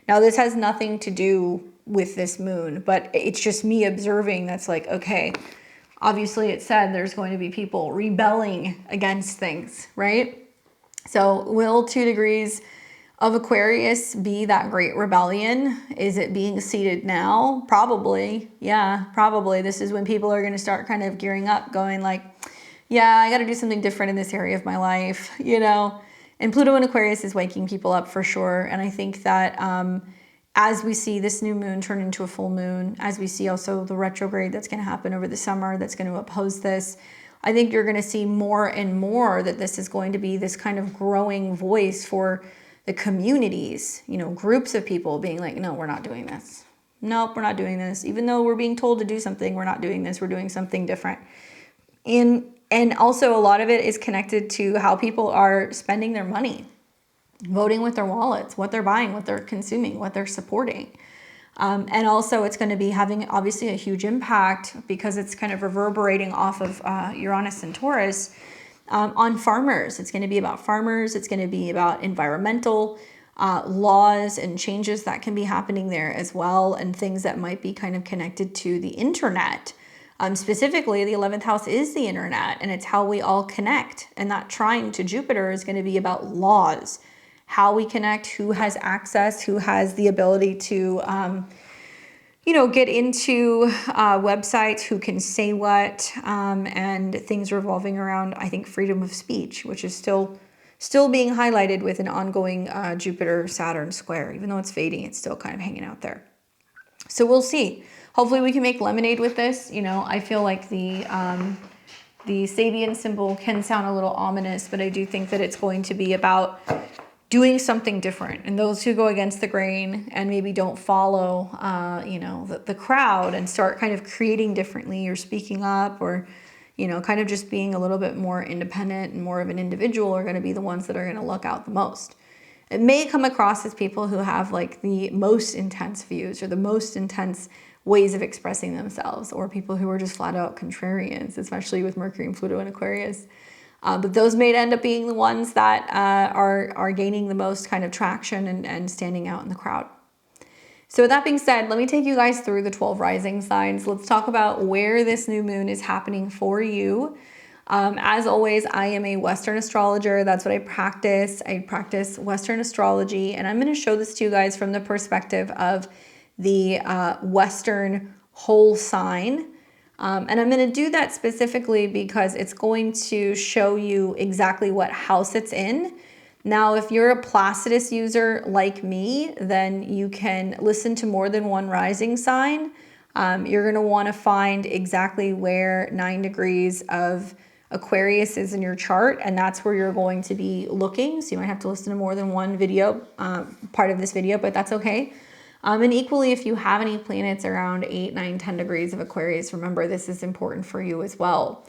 Now, this has nothing to do with this moon, but it's just me observing that's like, okay, obviously it said there's going to be people rebelling against things, right? So will 2 degrees of Aquarius be that great rebellion? Is it being seeded now? Probably. Yeah, probably. This is when people are going to start kind of gearing up, going like, yeah, I got to do something different in this area of my life, you know? And Pluto in Aquarius is waking people up for sure. And I think that as we see this new moon turn into a full moon, as we see also the retrograde that's going to happen over the summer that's going to oppose this, I think you're going to see more and more that this is going to be this kind of growing voice for the communities, you know, groups of people being like, no, we're not doing this. Nope, we're not doing this. Even though we're being told to do something, we're not doing this. We're doing something different. And also a lot of it is connected to how people are spending their money, voting with their wallets, what they're buying, what they're consuming, what they're supporting. And also it's going to be having obviously a huge impact because it's kind of reverberating off of Uranus and Taurus on farmers. It's going to be about farmers. It's going to be about environmental laws and changes that can be happening there as well, and things that might be kind of connected to the internet. Specifically, the 11th house is the internet, and it's how we all connect. And that trine to Jupiter is going to be about laws, how we connect, who has access, who has the ability to, get into websites, who can say what, and things revolving around, I think, freedom of speech, which is still being highlighted with an ongoing Jupiter-Saturn square. Even though it's fading, it's still kind of hanging out there. So we'll see. Hopefully we can make lemonade with this. You know, I feel like the Sabian symbol can sound a little ominous, but I do think that it's going to be about doing something different. And those who go against the grain and maybe don't follow, the crowd and start kind of creating differently or speaking up or, kind of just being a little bit more independent and more of an individual are going to be the ones that are going to look out the most. It may come across as people who have like the most intense views or the most intense ways of expressing themselves, or people who are just flat out contrarians, especially with Mercury and Pluto in Aquarius. But those may end up being the ones that are gaining the most kind of traction and standing out in the crowd. So with that being said, let me take you guys through the 12 rising signs. Let's talk about where this new moon is happening for you. As always, I am a Western astrologer. That's what I practice. I practice Western astrology, and I'm going to show this to you guys from the perspective of the Western whole sign. And I'm going to do that specifically because it's going to show you exactly what house it's in. Now, if you're a Placidus user like me, then you can listen to more than one rising sign. You're going to want to find exactly where 9 degrees of Aquarius is in your chart, and that's where you're going to be looking. So you might have to listen to more than one video, part of this video, but that's okay. And equally, if you have any planets around 8, 9, 10 degrees of Aquarius, remember this is important for you as well.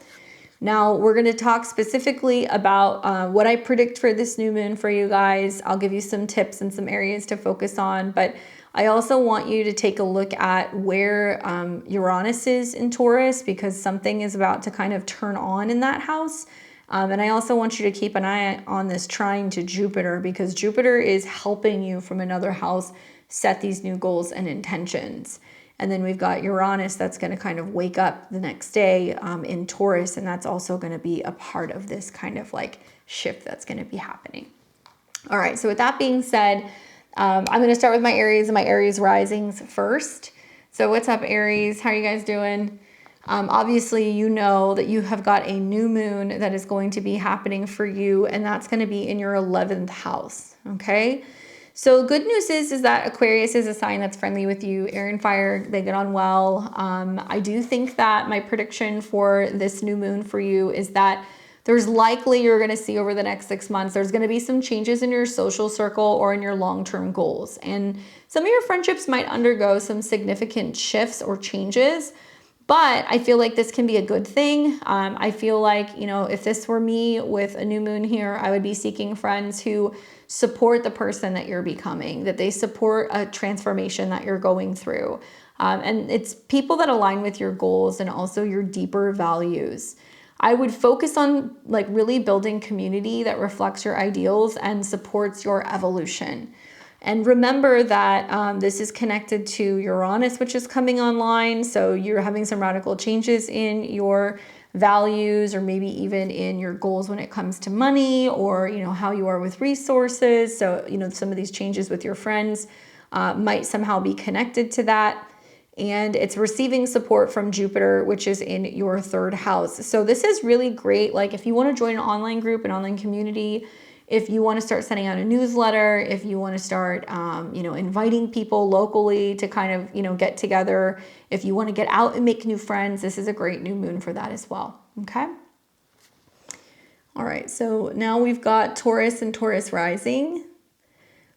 Now, we're going to talk specifically about what I predict for this new moon for you guys. I'll give you some tips and some areas to focus on, but I also want you to take a look at where Uranus is in Taurus, because something is about to kind of turn on in that house. And I also want you to keep an eye on this trine to Jupiter, because Jupiter is helping you from another house set these new goals and intentions. And then we've got Uranus that's going to kind of wake up the next day in Taurus, and that's also going to be a part of this kind of like shift that's going to be happening. All right, so with that being said, I'm going to start with my Aries and my Aries risings first. So what's up, Aries? How are you guys doing? Obviously, you know that you have got a new moon that is going to be happening for you, and that's going to be in your 11th house, okay? So good news is that Aquarius is a sign that's friendly with you. Air and fire, they get on well. I do think that my prediction for this new moon for you is that there's likely you're going to see over the next 6 months, there's going to be some changes in your social circle or in your long-term goals. And some of your friendships might undergo some significant shifts or changes, but I feel like this can be a good thing. I feel like, you know, if this were me with a new moon here, I would be seeking friends who support the person that you're becoming, that they support a transformation that you're going through. And it's people that align with your goals and also your deeper values. I would focus on like really building community that reflects your ideals and supports your evolution. And remember that this is connected to Uranus, which is coming online. So you're having some radical changes in your values or maybe even in your goals when it comes to money or, you know, how you are with resources. So, you know, some of these changes with your friends might somehow be connected to that. And it's receiving support from Jupiter, which is in your 3rd house. So this is really great. Like if you want to join an online group, an online community, if you want to start sending out a newsletter, if you want to start, you know, inviting people locally to kind of, you know, get together, if you want to get out and make new friends, this is a great new moon for that as well. Okay. All right. So now we've got Taurus and Taurus rising.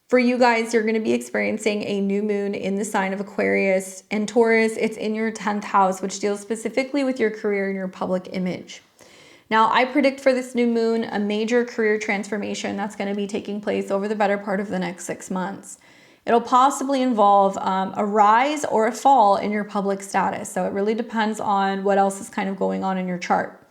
For you guys, you're going to be experiencing a new moon in the sign of Aquarius, and Taurus, it's in your 10th house, which deals specifically with your career and your public image. Now, I predict for this new moon a major career transformation that's going to be taking place over the better part of the next 6 months. It'll possibly involve a rise or a fall in your public status. So it really depends on what else is kind of going on in your chart.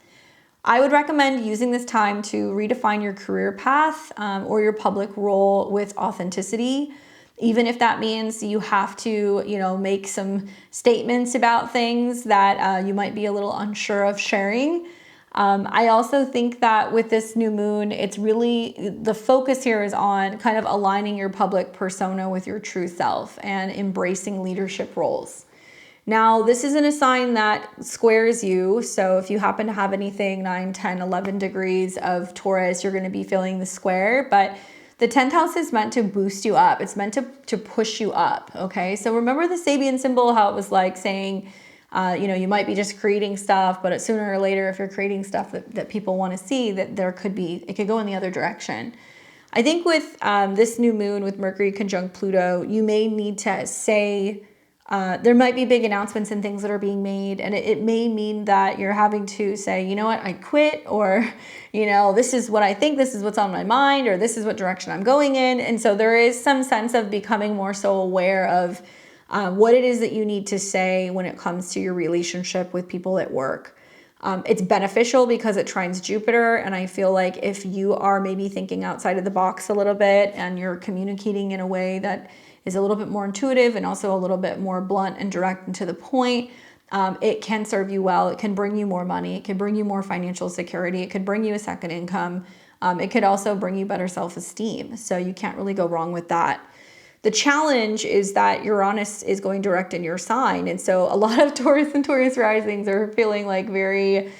I would recommend using this time to redefine your career path or your public role with authenticity, even if that means you have to, you know, make some statements about things that you might be a little unsure of sharing. I also think that with this new moon, it's really, the focus here is on kind of aligning your public persona with your true self and embracing leadership roles. Now, this isn't a sign that squares you. So if you happen to have anything 9, 10, 11 degrees of Taurus, you're going to be feeling the square. But the 10th house is meant to boost you up. It's meant to push you up. Okay. So remember the Sabian symbol, how it was like saying, you know, you might be just creating stuff, but sooner or later, if you're creating stuff that people want to see, that there could be, it could go in the other direction. I think with this new moon with Mercury conjunct Pluto, you may need to say, there might be big announcements and things that are being made, and it may mean that you're having to say, you know what, I quit, or, you know, this is what I think, this is what's on my mind, or this is what direction I'm going in. And so there is some sense of becoming more so aware of what it is that you need to say when it comes to your relationship with people at work. It's beneficial because it trines Jupiter, and I feel like if you are maybe thinking outside of the box a little bit and you're communicating in a way that is a little bit more intuitive and also a little bit more blunt and direct and to the point, it can serve you well. It can bring you more money. It can bring you more financial security. It could bring you a second income. It could also bring you better self-esteem. So you can't really go wrong with that. The challenge is that Uranus is going direct in your sign. And so a lot of Taurus and Taurus risings are feeling like very,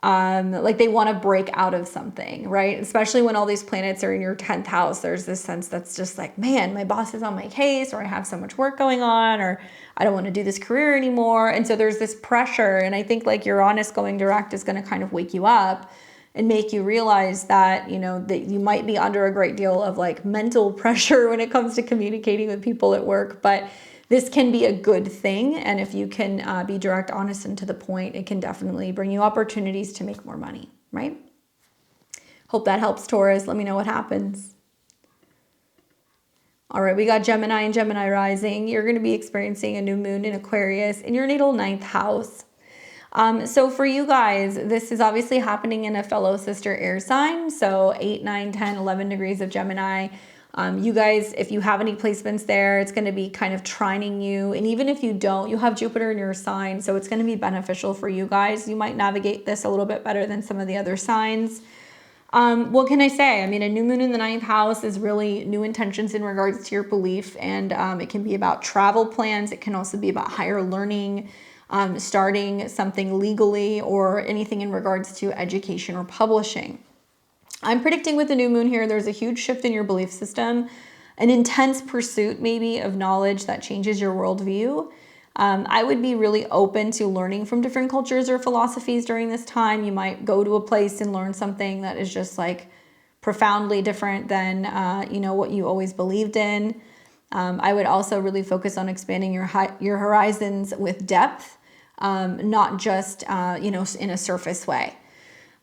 like they want to break out of something, right? Especially when all these planets are in your 10th house, there's this sense that's just like, man, my boss is on my case, or I have so much work going on, or I don't want to do this career anymore. And so there's this pressure. And I think like Uranus going direct is going to kind of wake you up and make you realize that, you know, that you might be under a great deal of like mental pressure when it comes to communicating with people at work, but this can be a good thing. And if you can be direct, honest, and to the point, it can definitely bring you opportunities to make more money, right? Hope that helps, Taurus. Let me know what happens. All right, we got Gemini and Gemini rising. You're going to be experiencing a new moon in Aquarius in your natal 9th house. So for you guys, this is obviously happening in a fellow sister air sign. So 8, 9, 10, 11 degrees of Gemini. You guys, if you have any placements there, it's going to be kind of trining you. And even if you don't, you have Jupiter in your sign. So it's going to be beneficial for you guys. You might navigate this a little bit better than some of the other signs. What can I say? I mean, a new moon in the 9th house is really new intentions in regards to your belief. And it can be about travel plans. It can also be about higher learning, starting something legally, or anything in regards to education or publishing. I'm predicting with the new moon here, there's a huge shift in your belief system. an intense pursuit maybe of knowledge that changes your worldview. I would be really open to learning from different cultures or philosophies during this time. You might go to a place and learn something that is just like profoundly different than what you always believed in. I would also really focus on expanding your horizons with depth, not just in a surface way.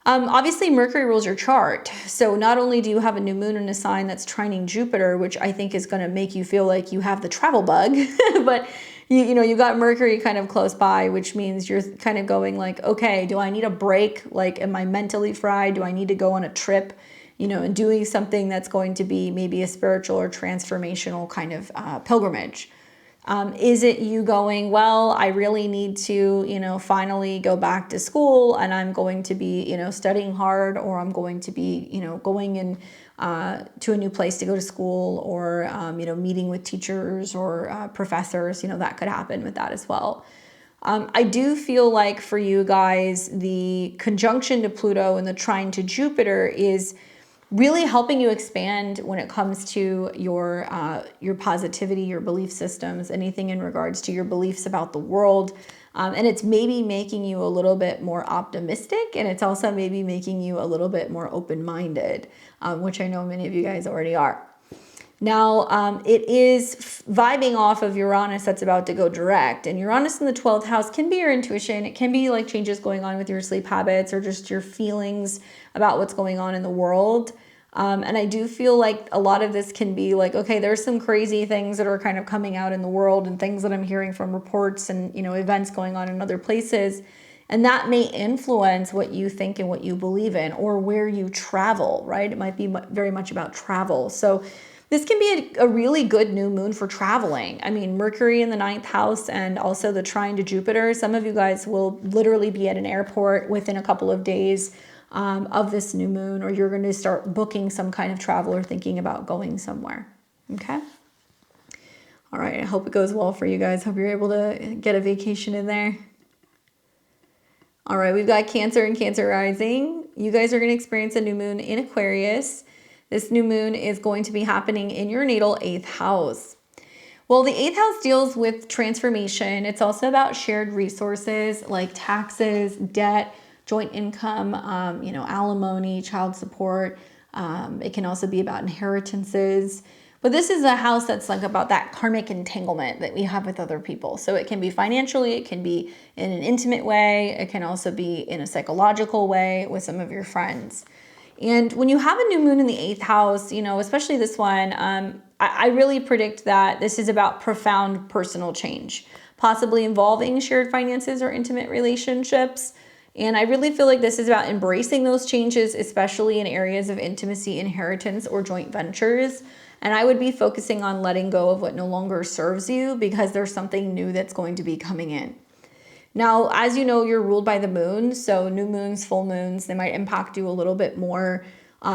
Obviously, Mercury rules your chart. So not only do you have a new moon in a sign that's trining Jupiter, which I think is going to make you feel like you have the travel bug, but you got Mercury kind of close by, which means you're kind of going like, okay, do I need a break? Like, am I mentally fried? Do I need to go on a trip? And doing something that's going to be maybe a spiritual or transformational kind of pilgrimage. Is it you going, well, I really need to, finally go back to school and I'm going to be, studying hard, or I'm going to be, going in to a new place to go to school, or, meeting with teachers or professors, that could happen with that as well. I do feel like for you guys, the conjunction to Pluto and the trine to Jupiter is really helping you expand when it comes to your positivity, your belief systems, anything in regards to your beliefs about the world. And it's maybe making you a little bit more optimistic, and it's also maybe making you a little bit more open-minded, which I know many of you guys already are. Now, it is vibing off of Uranus that's about to go direct. And Uranus in the 12th house can be your intuition. It can be like changes going on with your sleep habits or just your feelings about what's going on in the world. And I do feel like a lot of this can be like, okay, there's some crazy things that are kind of coming out in the world and things that I'm hearing from reports and, events going on in other places. And that may influence what you think and what you believe in, or where you travel, right? It might be very much about travel. So this can be a really good new moon for traveling. I mean, Mercury in the 9th house and also the trine to Jupiter. Some of you guys will literally be at an airport within a couple of days of this new moon, or you're going to start booking some kind of travel or thinking about going somewhere. Okay. All right. I hope it goes well for you guys. Hope you're able to get a vacation in there. All right. We've got Cancer and Cancer rising. You guys are going to experience a new moon in Aquarius. This new moon is going to be happening in your natal 8th house. Well, the 8th house deals with transformation. It's also about shared resources like taxes, debt, joint income, alimony, child support. It can also be about inheritances. But this is a house that's like about that karmic entanglement that we have with other people. So it can be financially, it can be in an intimate way. It can also be in a psychological way with some of your friends. And when you have a new moon in the 8th house, especially this one, I really predict that this is about profound personal change, possibly involving shared finances or intimate relationships. And I really feel like this is about embracing those changes, especially in areas of intimacy, inheritance, or joint ventures. And I would be focusing on letting go of what no longer serves you, because there's something new that's going to be coming in. Now, as you know, you're ruled by the moon, so new moons, full moons, they might impact you a little bit more.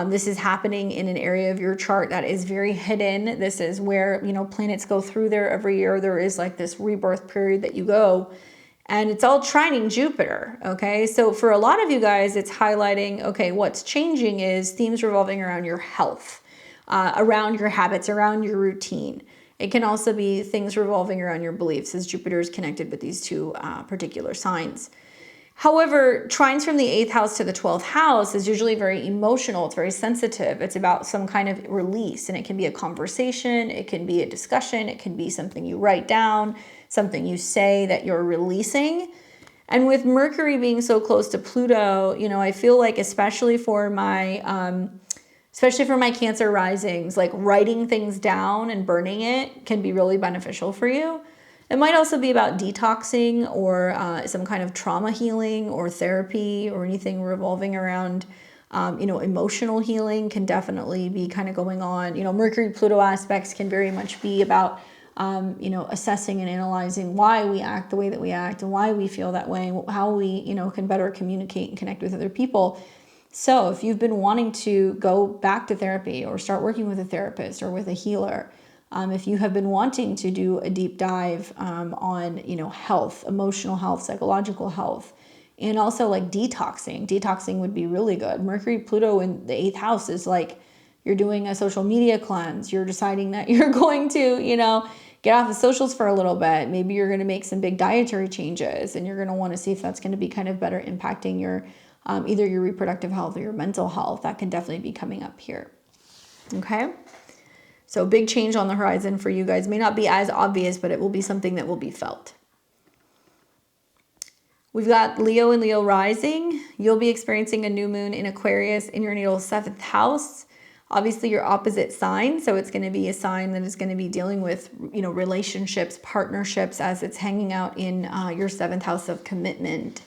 This is happening in an area of your chart that is very hidden. This is where, planets go through there every year. There is like this rebirth period that you go, and it's all trining Jupiter, okay? So for a lot of you guys, it's highlighting, okay, what's changing is themes revolving around your health, around your habits, around your routine. It can also be things revolving around your beliefs, as Jupiter is connected with these two particular signs. However, trines from the 8th house to the 12th house is usually very emotional. It's very sensitive. It's about some kind of release, and it can be a conversation. It can be a discussion. It can be something you write down, something you say that you're releasing. And with Mercury being so close to Pluto, I feel like especially for my Cancer risings, like writing things down and burning it can be really beneficial for you. It might also be about detoxing or some kind of trauma healing or therapy, or anything revolving around, emotional healing can definitely be kind of going on. Mercury-Pluto aspects can very much be about, assessing and analyzing why we act the way that we act and why we feel that way, how we, can better communicate and connect with other people. So if you've been wanting to go back to therapy or start working with a therapist or with a healer, if you have been wanting to do a deep dive on, health, emotional health, psychological health, and also like detoxing would be really good. Mercury, Pluto in the 8th house is like You're doing a social media cleanse. You're deciding that you're going to, get off the socials for a little bit. Maybe you're going to make some big dietary changes, and you're going to want to see if that's going to be kind of better impacting your either your reproductive health or your mental health. That can definitely be coming up here. Okay. So big change on the horizon for you guys. May not be as obvious, but it will be something that will be felt. We've got Leo and Leo rising. You'll be experiencing a new moon in Aquarius in your natal 7th house. Obviously, your opposite sign, so it's going to be a sign that is going to be dealing with, relationships, partnerships, as it's hanging out in your 7th house of commitment.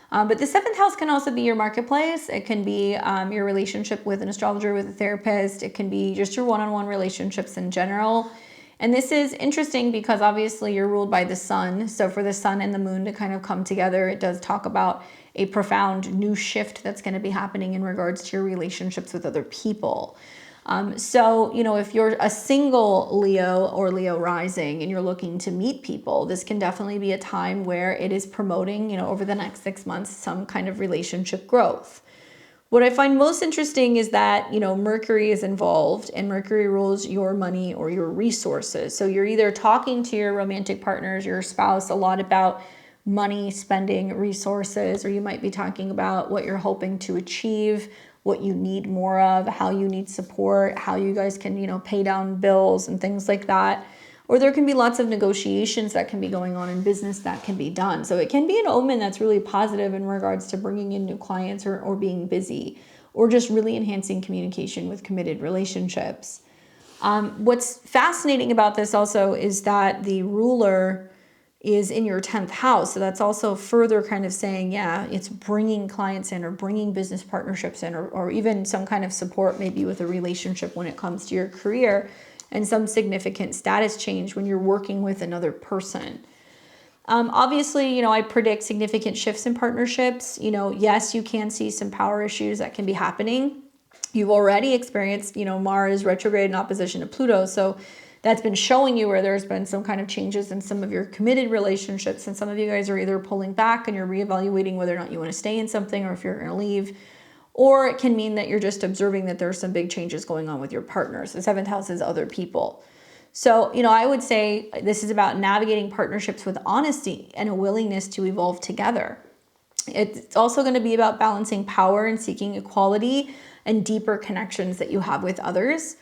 But the 7th house can also be your marketplace. It can be your relationship with an astrologer, with a therapist. It can be just your one-on-one relationships in general. And this is interesting because obviously you're ruled by the sun. So for the sun and the moon to kind of come together, it does talk about a profound new shift that's going to be happening in regards to your relationships with other people. So, if you're a single Leo or Leo rising and you're looking to meet people, this can definitely be a time where it is promoting, over the next 6 months, some kind of relationship growth. What I find most interesting is that, Mercury is involved, and Mercury rules your money or your resources. So you're either talking to your romantic partners, your spouse, a lot about money, spending, resources, or you might be talking about what you're hoping to achieve, what you need more of, how you need support, how you guys can, pay down bills and things like that. Or there can be lots of negotiations that can be going on in business that can be done. So it can be an omen that's really positive in regards to bringing in new clients or being busy, or just really enhancing communication with committed relationships. What's fascinating about this also is that the ruler is in your 10th house. So that's also further kind of saying, yeah, it's bringing clients in or bringing business partnerships in, or even some kind of support maybe with a relationship when it comes to your career, and some significant status change when you're working with another person. Obviously, I predict significant shifts in partnerships. Yes, you can see some power issues that can be happening. You've already experienced, Mars retrograde in opposition to Pluto. So that's been showing you where there's been some kind of changes in some of your committed relationships. And some of you guys are either pulling back and you're reevaluating whether or not you want to stay in something or if you're going to leave. Or it can mean that you're just observing that there's some big changes going on with your partners. The 7th house is other people. So, I would say this is about navigating partnerships with honesty and a willingness to evolve together. It's also going to be about balancing power and seeking equality and deeper connections that you have with others.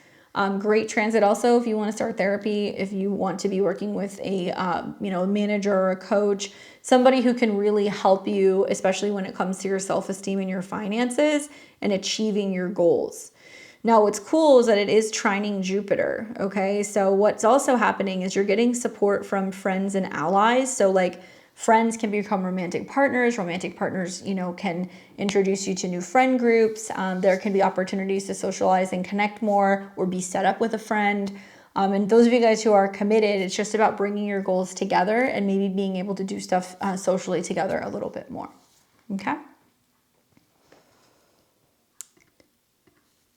Great transit also if you want to start therapy, if you want to be working with a manager or a coach, somebody who can really help you, especially when it comes to your self-esteem and your finances and achieving your goals. Now, what's cool is that it is trining Jupiter, okay? So what's also happening is you're getting support from friends and allies. So like friends can become romantic partners. Romantic partners, can introduce you to new friend groups. There can be opportunities to socialize and connect more or be set up with a friend. And those of you guys who are committed, it's just about bringing your goals together and maybe being able to do stuff socially together a little bit more. Okay.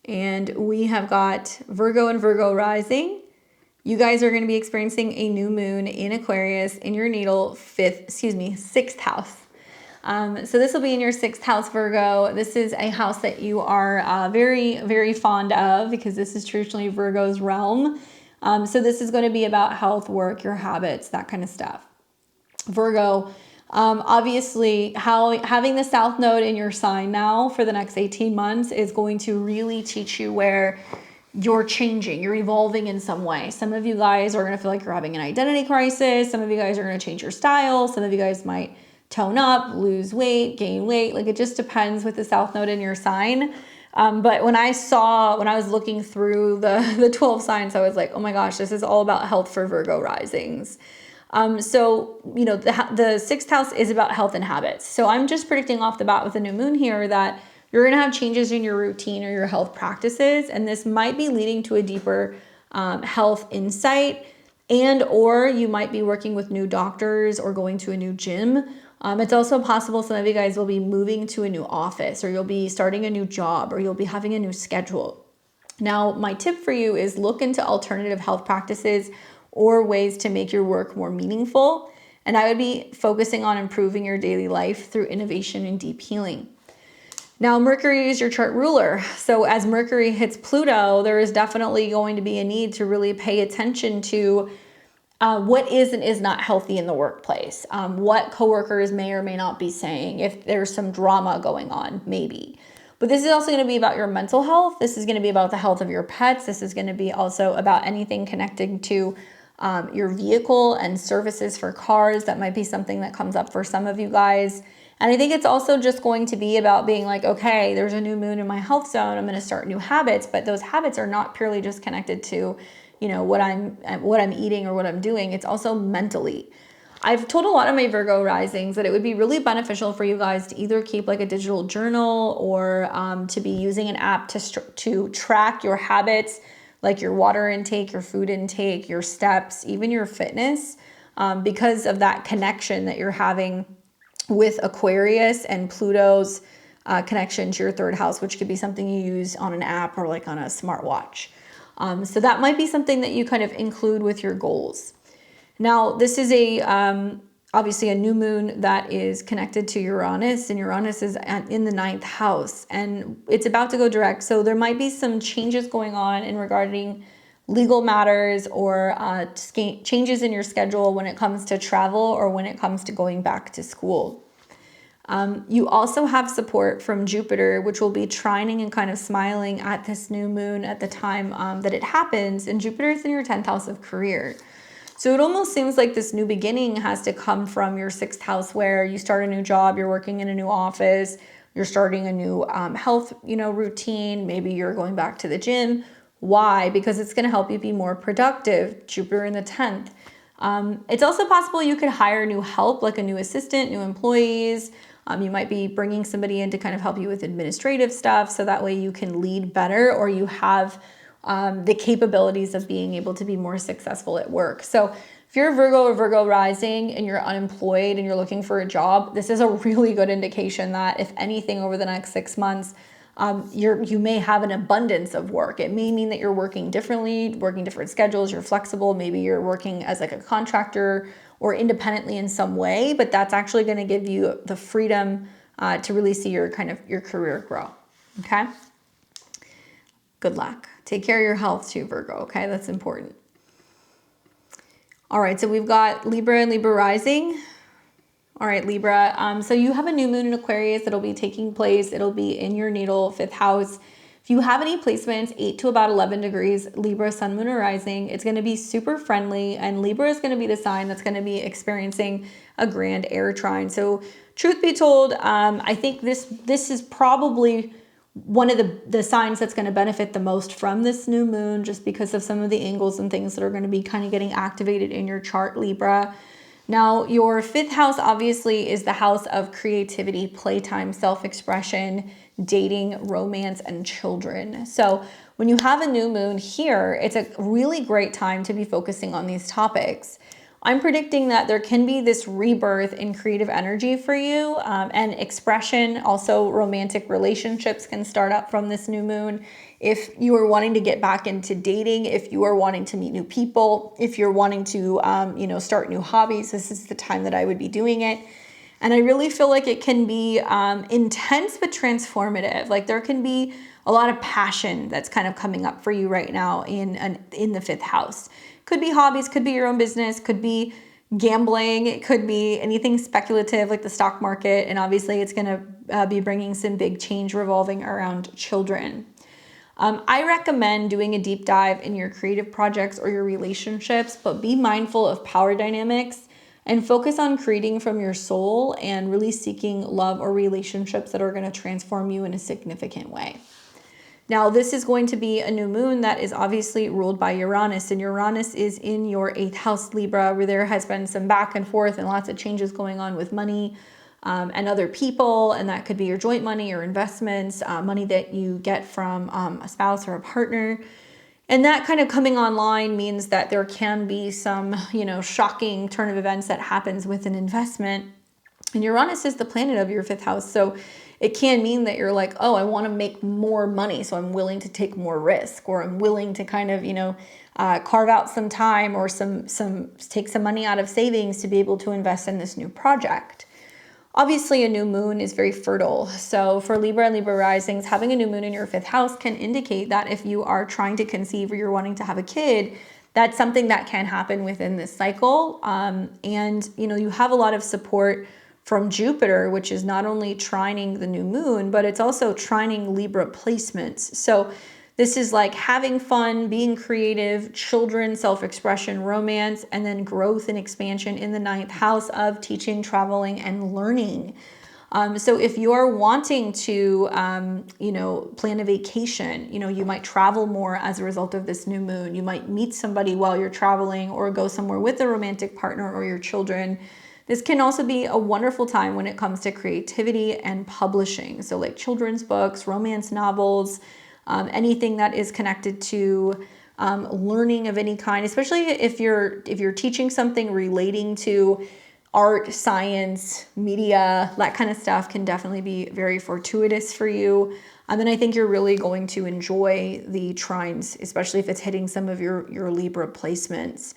And we have got Virgo and Virgo rising. You guys are going to be experiencing a new moon in Aquarius in your natal 6th house. So this will be in your 6th house, Virgo. This is a house that you are very, very fond of because this is traditionally Virgo's realm. So this is going to be about health, work, your habits, that kind of stuff. Virgo, obviously having the South Node in your sign now for the next 18 months is going to really teach you where you're changing, you're evolving in some way. Some of you guys are going to feel like you're having an identity crisis. Some of you guys are going to change your style. Some of you guys might tone up, lose weight, gain weight. Like it just depends with the South Node in your sign. But when I was looking through the 12 signs, I was like, oh my gosh, this is all about health for Virgo risings. So, the 6th house is about health and habits. So I'm just predicting off the bat with the new moon here that you're going to have changes in your routine or your health practices. And this might be leading to a deeper health insight, or you might be working with new doctors or going to a new gym. It's also possible some of you guys will be moving to a new office, or you'll be starting a new job, or you'll be having a new schedule. Now, my tip for you is look into alternative health practices or ways to make your work more meaningful. And I would be focusing on improving your daily life through innovation and deep healing. Now, Mercury is your chart ruler. So as Mercury hits Pluto, there is definitely going to be a need to really pay attention to what is and is not healthy in the workplace, what coworkers may or may not be saying, if there's some drama going on, maybe. But this is also going to be about your mental health. This is going to be about the health of your pets. This is going to be also about anything connecting to your vehicle and services for cars. That might be something that comes up for some of you guys. And I think it's also just going to be about being like, okay, there's a new moon in my health zone. I'm going to start new habits, but those habits are not purely just connected to, you know, what I'm eating or what I'm doing. It's also mentally. I've told a lot of my Virgo risings that it would be really beneficial for you guys to either keep like a digital journal or to be using an app to track your habits, like your water intake, your food intake, your steps, even your fitness, because of that connection that you're having with Aquarius and Pluto's connection to your third house, which could be something you use on an app or like on a smartwatch. So that might be something that you kind of include with your goals. Now, this is obviously a new moon that is connected to Uranus, and Uranus is in the 9th house, and it's about to go direct. So there might be some changes going on in regarding legal matters or changes in your schedule when it comes to travel or when it comes to going back to school. You also have support from Jupiter, which will be trining and kind of smiling at this new moon at the time that it happens. And Jupiter is in your 10th house of career. So it almost seems like this new beginning has to come from your 6th house, where you start a new job, you're working in a new office, you're starting a new health, routine. Maybe you're going back to the gym. Why? Because it's going to help you be more productive. Jupiter in the 10th. It's also possible you could hire new help, like a new assistant, new employees. You might be bringing somebody in to kind of help you with administrative stuff, so that way you can lead better, or you have the capabilities of being able to be more successful at work. So if you're a Virgo or Virgo rising and you're unemployed and you're looking for a job, this is a really good indication that if anything over the next 6 months, you may have an abundance of work. It may mean that you're working differently, working different schedules, you're flexible. Maybe you're working as like a contractor or independently in some way, but that's actually going to give you the freedom to really see your career grow. Okay. Good luck. Take care of your health too, Virgo. Okay. That's important. All right. So we've got Libra and Libra rising. All right, Libra. So you have a new moon in Aquarius that'll be taking place. It'll be in your natal 5th house. If you have any placements, 8 to about 11 degrees, Libra, sun, moon, or rising, it's going to be super friendly. And Libra is going to be the sign that's going to be experiencing a grand air trine. So truth be told, I think this is probably one of the signs that's going to benefit the most from this new moon, just because of some of the angles and things that are going to be kind of getting activated in your chart, Libra. Now, your 5th house obviously is the house of creativity, playtime, self-expression, dating, romance, and children. So when you have a new moon here, it's a really great time to be focusing on these topics. I'm predicting that there can be this rebirth in creative energy for you, and expression. Also, romantic relationships can start up from this new moon. If you are wanting to get back into dating, if you are wanting to meet new people, if you're wanting to, start new hobbies, this is the time that I would be doing it. And I really feel like it can be intense but transformative. Like there can be a lot of passion that's kind of coming up for you right now in the 5th house. Could be hobbies, could be your own business, could be gambling, it could be anything speculative like the stock market. And obviously it's going to be bringing some big change revolving around children. I recommend doing a deep dive in your creative projects or your relationships, but be mindful of power dynamics and focus on creating from your soul and really seeking love or relationships that are going to transform you in a significant way. Now, this is going to be a new moon that is obviously ruled by Uranus, and Uranus is in your 8th house, Libra, where there has been some back and forth and lots of changes going on with money and other people, and that could be your joint money or investments, money that you get from a spouse or a partner. And that kind of coming online means that there can be some, shocking turn of events that happens with an investment. And Uranus is the planet of your 5th house, so it can mean that you're like, oh, I want to make more money, so I'm willing to take more risk, or I'm willing to kind of, carve out some time or take some money out of savings to be able to invest in this new project. Obviously, a new moon is very fertile. So for Libra and Libra risings, having a new moon in your 5th house can indicate that if you are trying to conceive or you're wanting to have a kid, that's something that can happen within this cycle. And, you know, you have a lot of support from Jupiter, which is not only trining the new moon, but it's also trining Libra placements. So this is like having fun, being creative, children, self-expression, romance, and then growth and expansion in the 9th house of teaching, traveling, and learning. So if you're wanting to, you know, plan a vacation, you know, you might travel more as a result of this new moon. You might meet somebody while you're traveling or go somewhere with a romantic partner or your children. This can also be a wonderful time when it comes to creativity and publishing. So like children's books, romance novels, anything that is connected to learning of any kind, especially if you're teaching something relating to art, science, media, that kind of stuff can definitely be very fortuitous for you. And then I think you're really going to enjoy the trines, especially if it's hitting some of your Libra placements.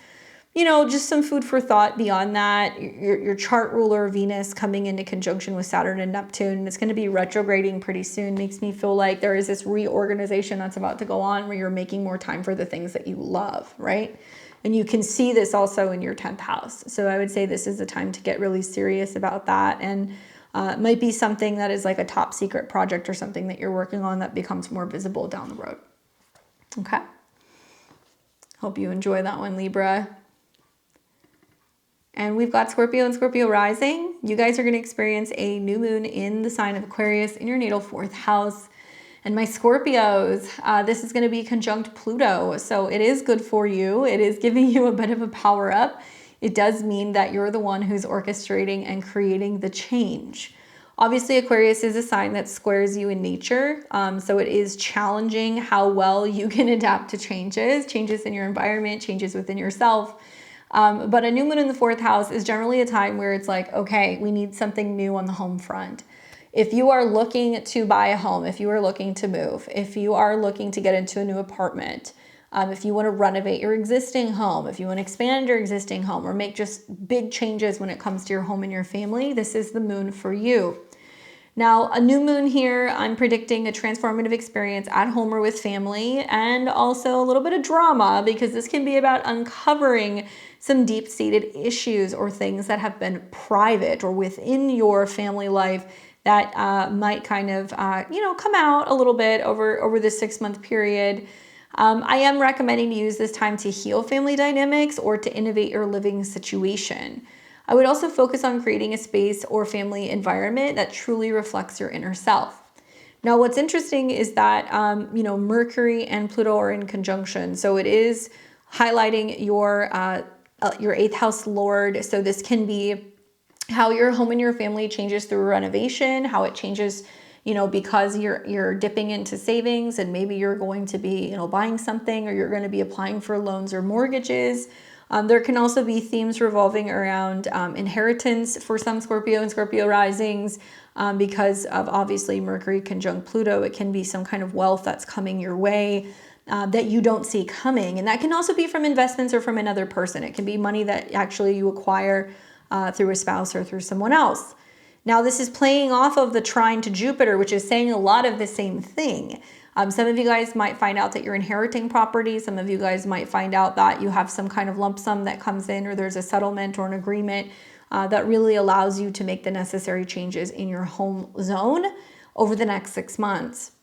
You know, just some food for thought beyond that. Your chart ruler, Venus, coming into conjunction with Saturn and Neptune. It's going to be retrograding pretty soon. Makes me feel like there is this reorganization that's about to go on where you're making more time for the things that you love, right? And you can see this also in your 10th house. So I would say this is the time to get really serious about that. And it might be something that is like a top secret project or something that you're working on that becomes more visible down the road. Okay. Hope you enjoy that one, Libra. And we've got Scorpio and Scorpio rising. You guys are going to experience a new moon in the sign of Aquarius in your natal 4th house. And my Scorpios, this is going to be conjunct Pluto. So it is good for you. It is giving you a bit of a power up. It does mean that you're the one who's orchestrating and creating the change. Obviously, Aquarius is a sign that squares you in nature. So it is challenging how well you can adapt to changes in your environment, changes within yourself. But a new moon in the 4th house is generally a time where it's like, okay, we need something new on the home front. If you are looking to buy a home, if you are looking to move, if you are looking to get into a new apartment, if you want to renovate your existing home, if you want to expand your existing home or make just big changes when it comes to your home and your family, this is the moon for you. Now, a new moon here, I'm predicting a transformative experience at home or with family, and also a little bit of drama, because this can be about uncovering some deep-seated issues or things that have been private or within your family life that might kind of, you know, come out a little bit over this 6-month period. I am recommending to use this time to heal family dynamics or to innovate your living situation. I would also focus on creating a space or family environment that truly reflects your inner self. Now, what's interesting is that, you know, Mercury and Pluto are in conjunction. So it is highlighting your 8th house lord. So this can be how your home and your family changes through renovation, how it changes, you know, because you're dipping into savings and maybe you're going to be, you know, buying something or you're going to be applying for loans or mortgages. There can also be themes revolving around inheritance for some Scorpio and Scorpio risings because of obviously Mercury conjunct Pluto. It can be some kind of wealth that's coming your way that you don't see coming. And that can also be from investments or from another person. It can be money that actually you acquire through a spouse or through someone else. Now, this is playing off of the trine to Jupiter, which is saying a lot of the same thing. Some of you guys might find out that you're inheriting property. Some of you guys might find out that you have some kind of lump sum that comes in, or there's a settlement or an agreement that really allows you to make the necessary changes in your home zone over the next 6 months.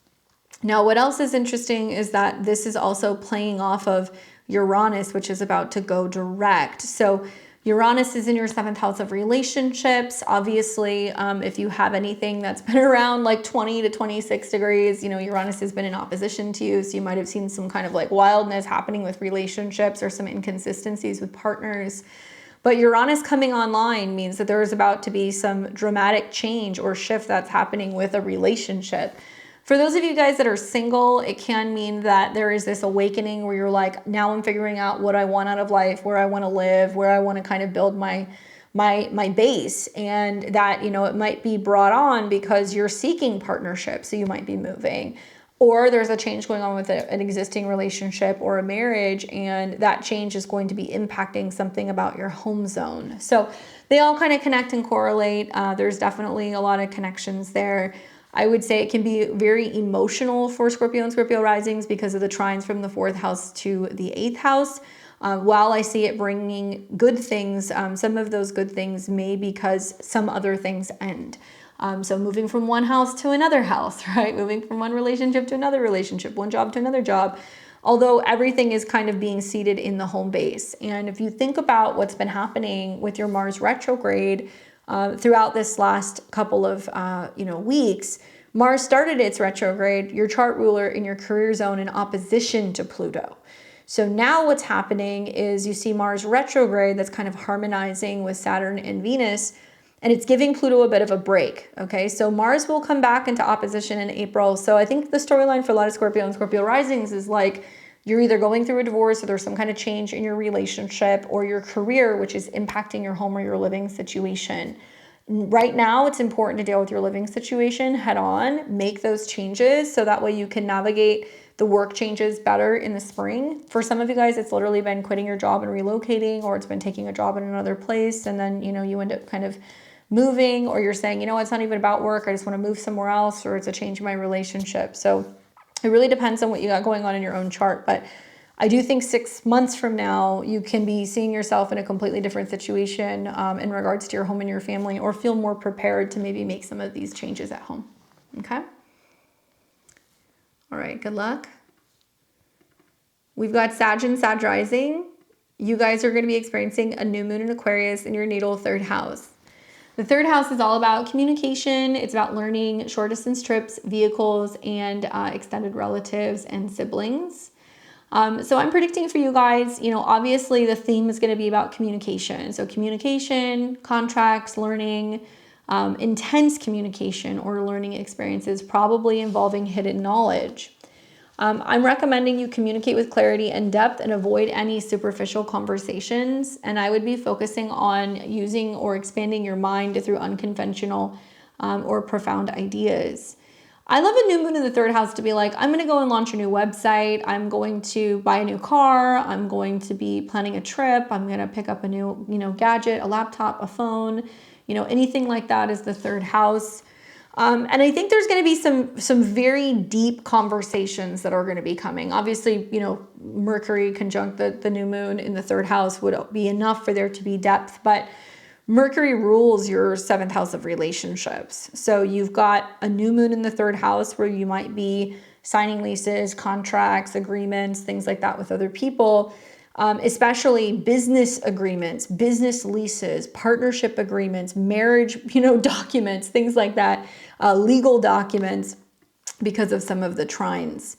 Now, what else is interesting is that this is also playing off of Uranus, which is about to go direct. So Uranus is in your 7th house of relationships. Obviously, if you have anything that's been around like 20 to 26 degrees, you know, Uranus has been in opposition to you. So you might have seen some kind of like wildness happening with relationships or some inconsistencies with partners. But Uranus coming online means that there is about to be some dramatic change or shift that's happening with a relationship. For those of you guys that are single, it can mean that there is this awakening where you're like, now I'm figuring out what I want out of life, where I want to live, where I want to kind of build my base. And that, you know, it might be brought on because you're seeking partnership. So you might be moving. or there's a change going on with an existing relationship or a marriage, and that change is going to be impacting something about your home zone. So they all kind of connect and correlate. There's definitely a lot of connections there. I would say it can be very emotional for Scorpio and Scorpio risings because of the trines from the 4th house to the 8th house. While I see it bringing good things, some of those good things may because some other things end. So moving from one house to another house, right? Moving from one relationship to another relationship, one job to another job, although everything is kind of being seated in the home base. And if you think about what's been happening with your Mars retrograde throughout this last couple of weeks, Mars started its retrograde, your chart ruler, in your career zone in opposition to Pluto. So now what's happening is you see Mars retrograde that's kind of harmonizing with Saturn and Venus, and it's giving Pluto a bit of a break, okay? So Mars will come back into opposition in April. So I think the storyline for a lot of Scorpio and Scorpio risings is like you're either going through a divorce or there's some kind of change in your relationship or your career, which is impacting your home or your living situation. Right now, it's important to deal with your living situation head on, make those changes so that way you can navigate the work changes better in the spring. For some of you guys, it's literally been quitting your job and relocating, or it's been taking a job in another place. And then, you end up kind of moving, or you're saying, it's not even about work. I just want to move somewhere else, or it's a change in my relationship. So it really depends on what you got going on in your own chart. But I do think 6 months from now, you can be seeing yourself in a completely different situation in regards to your home and your family, or feel more prepared to maybe make some of these changes at home. Okay? All right, good luck. We've got Sag and Sag rising. You guys are going to be experiencing a new moon in Aquarius in your natal 3rd house. The 3rd house is all about communication. It's about learning, short distance trips, vehicles, and extended relatives and siblings. So I'm predicting for you guys, obviously the theme is going to be about communication. So communication, contracts, learning, intense communication or learning experiences, probably involving hidden knowledge. I'm recommending you communicate with clarity and depth and avoid any superficial conversations. And I would be focusing on using or expanding your mind through unconventional or profound ideas. I love a new moon in the 3rd house to be like, I'm going to go and launch a new website. I'm going to buy a new car. I'm going to be planning a trip. I'm going to pick up a new, gadget, a laptop, a phone, anything like that is the 3rd house. And I think there's going to be some very deep conversations that are going to be coming. Obviously, Mercury conjunct the new moon in the 3rd house would be enough for there to be depth, but Mercury rules your 7th house of relationships. So you've got a new moon in the 3rd house where you might be signing leases, contracts, agreements, things like that with other people, especially business agreements, business leases, partnership agreements, marriage, documents, things like that, legal documents because of some of the trines.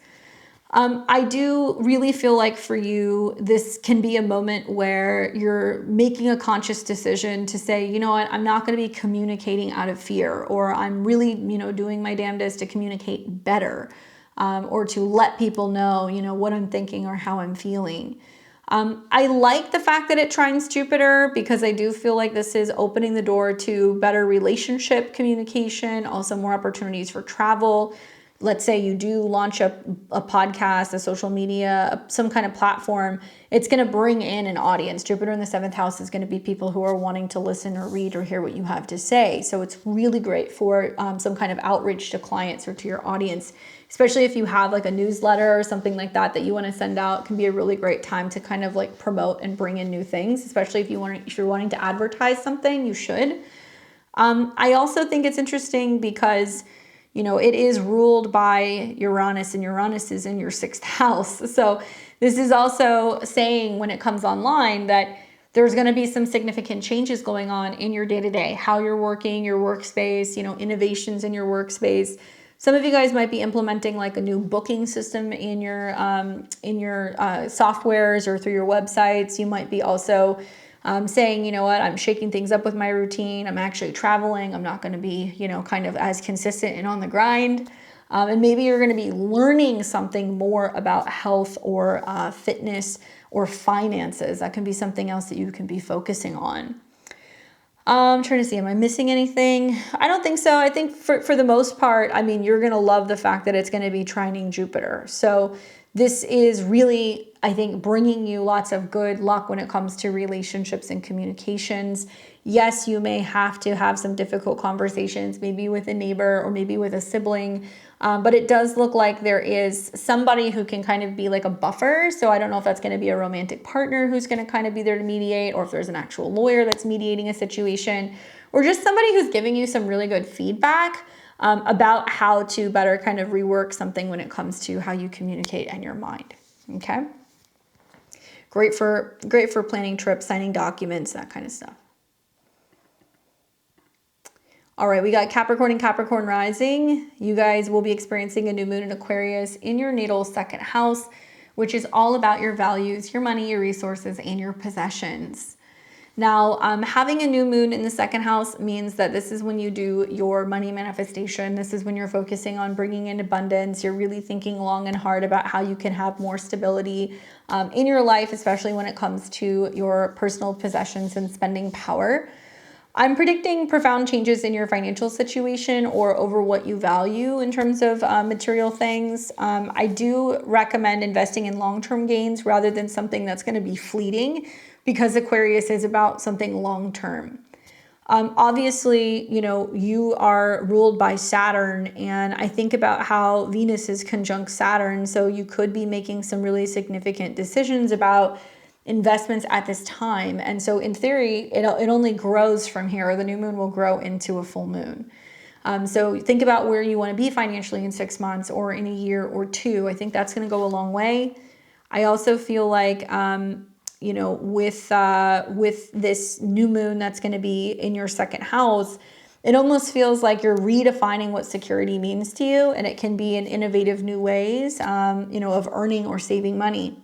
I do really feel like for you, this can be a moment where you're making a conscious decision to say, you know what, I'm not going to be communicating out of fear, or I'm really, doing my damnedest to communicate better, or to let people know, what I'm thinking or how I'm feeling. I like the fact that it trines Jupiter because I do feel like this is opening the door to better relationship communication, also more opportunities for travel. Let's say you do launch a podcast, a social media, some kind of platform, it's going to bring in an audience. Jupiter in the 7th house is going to be people who are wanting to listen or read or hear what you have to say. So it's really great for some kind of outreach to clients or to your audience, especially if you have like a newsletter or something like that you want to send out. It can be a really great time to kind of like promote and bring in new things, especially if you're wanting to advertise something, you should. I also think it's interesting because it is ruled by Uranus, and Uranus is in your 6th house. So this is also saying when it comes online that there's going to be some significant changes going on in your day-to-day, how you're working, your workspace, innovations in your workspace. Some of you guys might be implementing like a new booking system in your softwares or through your websites. You might be also saying, I'm shaking things up with my routine. I'm actually traveling. I'm not going to be, kind of as consistent and on the grind. And maybe you're going to be learning something more about health or fitness or finances. That can be something else that you can be focusing on. I'm trying to see, am I missing anything? I don't think so. I think for the most part, I mean, you're going to love the fact that it's going to be trining Jupiter. So this is really, I think, bringing you lots of good luck when it comes to relationships and communications. Yes, you may have to have some difficult conversations, maybe with a neighbor or maybe with a sibling, but it does look like there is somebody who can kind of be like a buffer. So I don't know if that's going to be a romantic partner who's going to kind of be there to mediate, or if there's an actual lawyer that's mediating a situation, or just somebody who's giving you some really good feedback about how to better kind of rework something when it comes to how you communicate and your mind. Okay. Great for planning trips, signing documents, that kind of stuff. All right, we got Capricorn and Capricorn rising. You guys will be experiencing a new moon in Aquarius in your natal second house, which is all about your values, your money, your resources, and your possessions. Now, having a new moon in the second house means that this is when you do your money manifestation. This is when you're focusing on bringing in abundance. You're really thinking long and hard about how you can have more stability in your life, especially when it comes to your personal possessions and spending power. I'm predicting profound changes in your financial situation or over what you value in terms of material things. I do recommend investing in long-term gains rather than something that's going to be fleeting, because Aquarius is about something long-term. Obviously, you know, you are ruled by Saturn, and I think about how Venus is conjunct Saturn. So you could be making some really significant decisions about investments at this time. And so in theory, it only grows from here. The new moon will grow into a full moon. So think about where you want to be financially in 6 months or in a year or two. I think that's going to go a long way. I also feel like, you know, with this new moon that's going to be in your second house, it almost feels like you're redefining what security means to you. And it can be in innovative new ways, you know, of earning or saving money.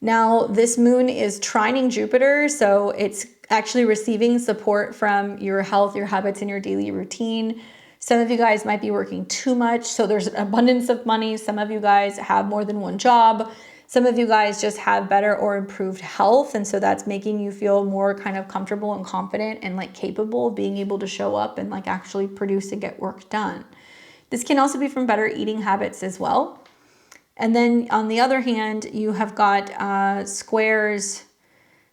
Now, this moon is trining Jupiter, so it's actually receiving support from your health, your habits, and your daily routine. Some of you guys might be working too much, so there's an abundance of money. Some of you guys have more than one job. Some of you guys just have better or improved health, and so that's making you feel more kind of comfortable and confident and like capable of being able to show up and like actually produce and get work done. This can also be from better eating habits as well. And then on the other hand, you have got squares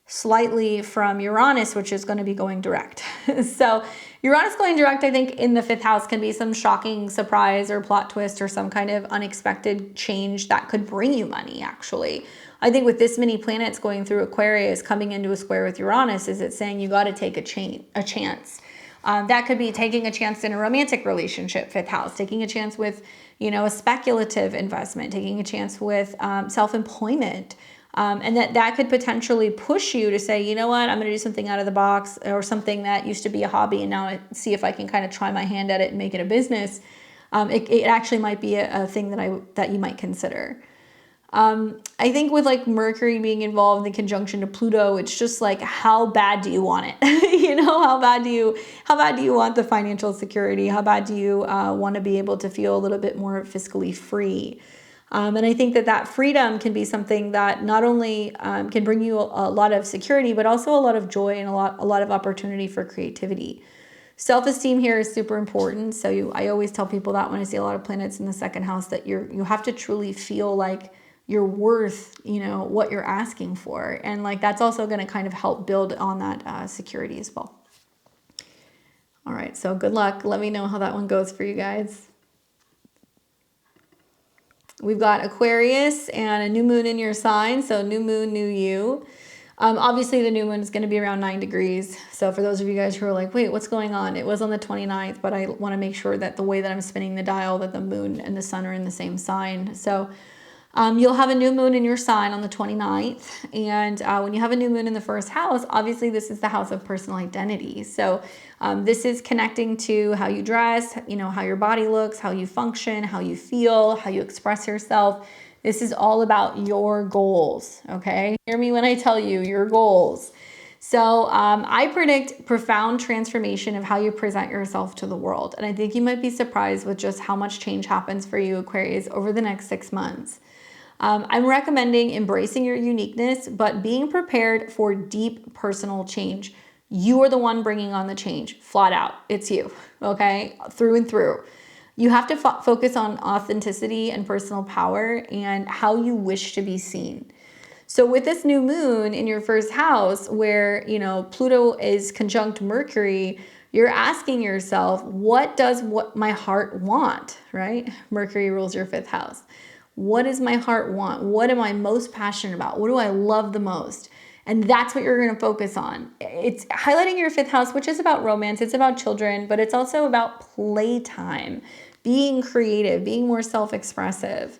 slightly from Uranus, which is going to be going direct. So Uranus going direct, I think, in the fifth house can be some shocking surprise or plot twist or some kind of unexpected change that could bring you money, actually. I think with this many planets going through Aquarius, coming into a square with Uranus, is it saying you got to take a chance. That could be taking a chance in a romantic relationship, fifth house, taking a chance with, you know, a speculative investment, taking a chance with self-employment. And that could potentially push you to say, you know what, I'm going to do something out of the box, or something that used to be a hobby and now I see if I can kind of try my hand at it and make it a business. It actually might be a thing that you might consider. I think with like Mercury being involved in the conjunction to Pluto, it's just like, how bad do you want it? You know, how bad do you want the financial security? How bad do you want to be able to feel a little bit more fiscally free? And I think that freedom can be something that not only can bring you a lot of security, but also a lot of joy and a lot of opportunity for creativity. Self-esteem here is super important. So I always tell people that when I see a lot of planets in the second house, that you have to truly feel like you're worth, you know, what you're asking for. And like, that's also going to kind of help build on that security as well. All right. So good luck. Let me know how that one goes for you guys. We've got Aquarius and a new moon in your sign. So new moon, new you. Obviously the new moon is going to be around 9 degrees. So for those of you guys who are like, wait, what's going on? It was on the 29th, but I want to make sure that the way that I'm spinning the dial, that the moon and the sun are in the same sign. So you'll have a new moon in your sign on the 29th. And when you have a new moon in the first house, obviously this is the house of personal identity. So this is connecting to how you dress, you know, how your body looks, how you function, how you feel, how you express yourself. This is all about your goals, okay? Hear me when I tell you your goals. So I predict profound transformation of how you present yourself to the world. And I think you might be surprised with just how much change happens for you, Aquarius, over the next 6 months. I'm recommending embracing your uniqueness, but being prepared for deep personal change. You are the one bringing on the change, flat out. It's you, okay? Through and through. You have to focus on authenticity and personal power and how you wish to be seen. So with this new moon in your first house where, you know, Pluto is conjunct Mercury, you're asking yourself, what does my heart want, right? Mercury rules your fifth house. What does my heart want? What am I most passionate about? What do I love the most? And that's what you're going to focus on. It's highlighting your fifth house, which is about romance. It's about children, but it's also about playtime, being creative, being more self-expressive.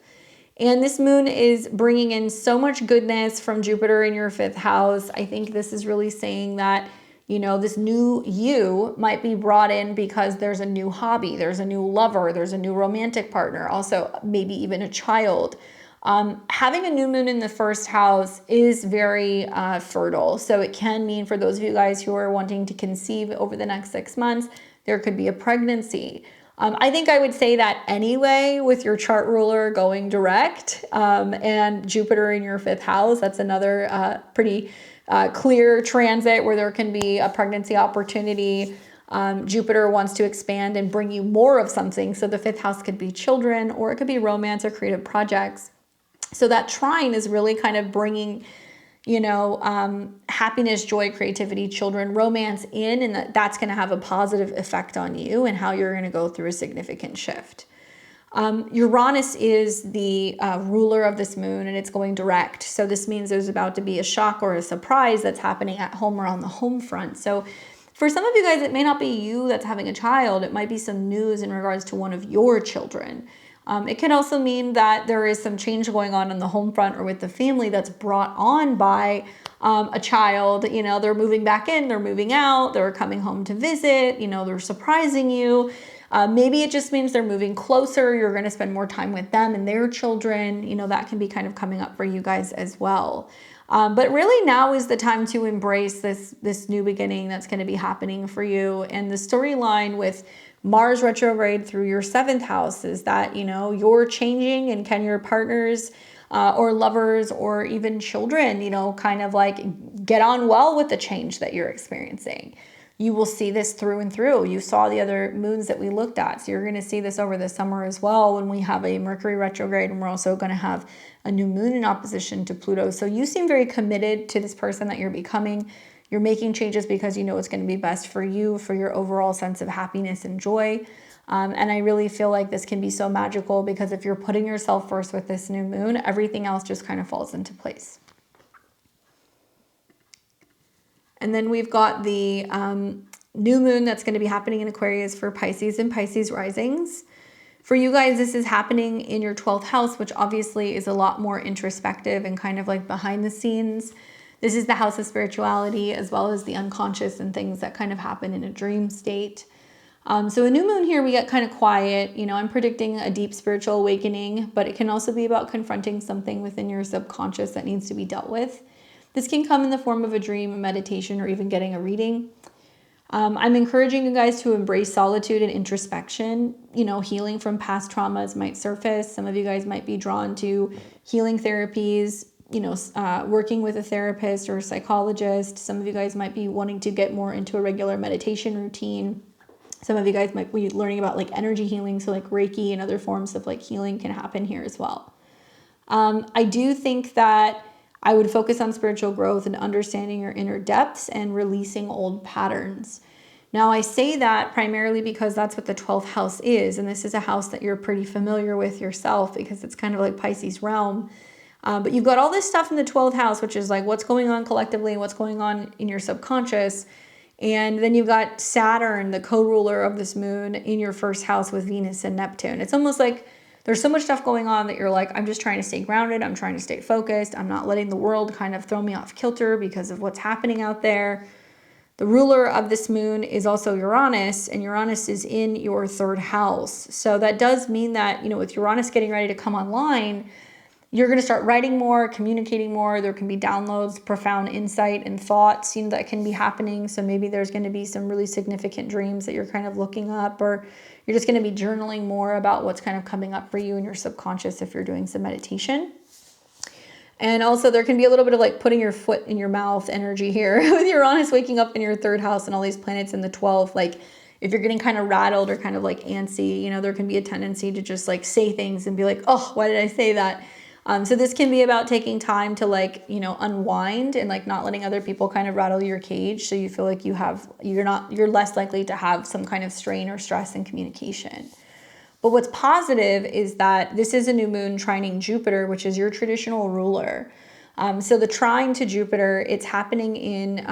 And this moon is bringing in so much goodness from Jupiter in your fifth house. I think this is really saying that, you know, this new you might be brought in because there's a new hobby, there's a new lover, there's a new romantic partner, also maybe even a child. Having a new moon in the first house is very fertile. So it can mean for those of you guys who are wanting to conceive over the next 6 months, there could be a pregnancy. I think I would say that anyway with your chart ruler going direct and Jupiter in your fifth house. That's another pretty clear transit where there can be a pregnancy opportunity. Jupiter wants to expand and bring you more of something. So the fifth house could be children, or it could be romance or creative projects. So that trine is really kind of bringing, you know, happiness, joy, creativity, children, romance in, and that's going to have a positive effect on you and how you're going to go through a significant shift. Uranus is the ruler of this moon, and it's going direct. So this means there's about to be a shock or a surprise that's happening at home or on the home front. So for some of you guys, it may not be you that's having a child. It might be some news in regards to one of your children. It can also mean that there is some change going on the home front or with the family that's brought on by a child. You know, they're moving back in, they're moving out, they're coming home to visit, you know, they're surprising you. Maybe it just means they're moving closer. You're going to spend more time with them and their children. You know, that can be kind of coming up for you guys as well. But really now is the time to embrace this new beginning that's going to be happening for you. And the storyline with Mars retrograde through your seventh house is that, you know, you're changing, and can your partners or lovers or even children, you know, kind of like get on well with the change that you're experiencing. You will see this through and through. You saw the other moons that we looked at. So you're going to see this over the summer as well when we have a Mercury retrograde, and we're also going to have a new moon in opposition to Pluto. So you seem very committed to this person that you're becoming. You're making changes because you know it's going to be best for you, for your overall sense of happiness and joy. And I really feel like this can be so magical because if you're putting yourself first with this new moon, everything else just kind of falls into place. And then we've got the new moon that's going to be happening in Aquarius for Pisces and Pisces risings. For you guys, this is happening in your 12th house, which obviously is a lot more introspective and kind of like behind the scenes. This is the house of spirituality as well as the unconscious and things that kind of happen in a dream state. So a new moon here, we get kind of quiet. You know, I'm predicting a deep spiritual awakening, but it can also be about confronting something within your subconscious that needs to be dealt with. This can come in the form of a dream, a meditation, or even getting a reading. I'm encouraging you guys to embrace solitude and introspection. You know, healing from past traumas might surface. Some of you guys might be drawn to healing therapies, you know, working with a therapist or a psychologist. Some of you guys might be wanting to get more into a regular meditation routine. Some of you guys might be learning about like energy healing. So like Reiki and other forms of like healing can happen here as well. I do think that I would focus on spiritual growth and understanding your inner depths and releasing old patterns. Now, I say that primarily because that's what the 12th house is. And this is a house that you're pretty familiar with yourself because it's kind of like Pisces realm. But you've got all this stuff in the 12th house, which is like what's going on collectively and what's going on in your subconscious. And then you've got Saturn, the co-ruler of this moon, in your first house with Venus and Neptune. It's almost like there's so much stuff going on that you're like, I'm just trying to stay grounded. I'm trying to stay focused. I'm not letting the world kind of throw me off kilter because of what's happening out there. The ruler of this moon is also Uranus, and Uranus is in your third house. So that does mean that, you know, with Uranus getting ready to come online, you're going to start writing more, communicating more. There can be downloads, profound insight and thoughts, you know, that can be happening. So maybe there's going to be some really significant dreams that you're kind of looking up, or you're just going to be journaling more about what's kind of coming up for you in your subconscious if you're doing some meditation. And also there can be a little bit of like putting your foot in your mouth energy here with Uranus waking up in your 3rd house and all these planets in the 12th. Like if you're getting kind of rattled or kind of like antsy, you know, there can be a tendency to just like say things and be like, oh, why did I say that? So this can be about taking time to like, you know, unwind and like not letting other people kind of rattle your cage. So you feel like you're less likely to have some kind of strain or stress in communication. But what's positive is that this is a new moon trining Jupiter, which is your traditional ruler. So the trine to Jupiter, it's happening in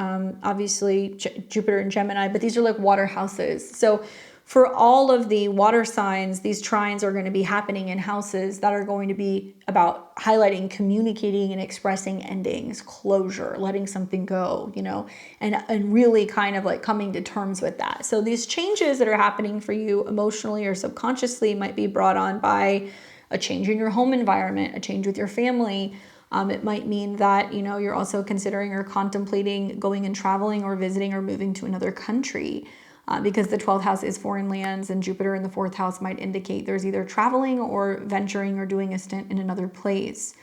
obviously Jupiter and Gemini, but these are like water houses. So for all of the water signs, these trines are going to be happening in houses that are going to be about highlighting, communicating, and expressing endings, closure, letting something go, you know, and really kind of like coming to terms with that. So these changes that are happening for you emotionally or subconsciously might be brought on by a change in your home environment, a change with your family. It might mean that, you know, you're also considering or contemplating going and traveling or visiting or moving to another country. Because the 12th house is foreign lands and Jupiter in the 4th house might indicate there's either traveling or venturing or doing a stint in another place.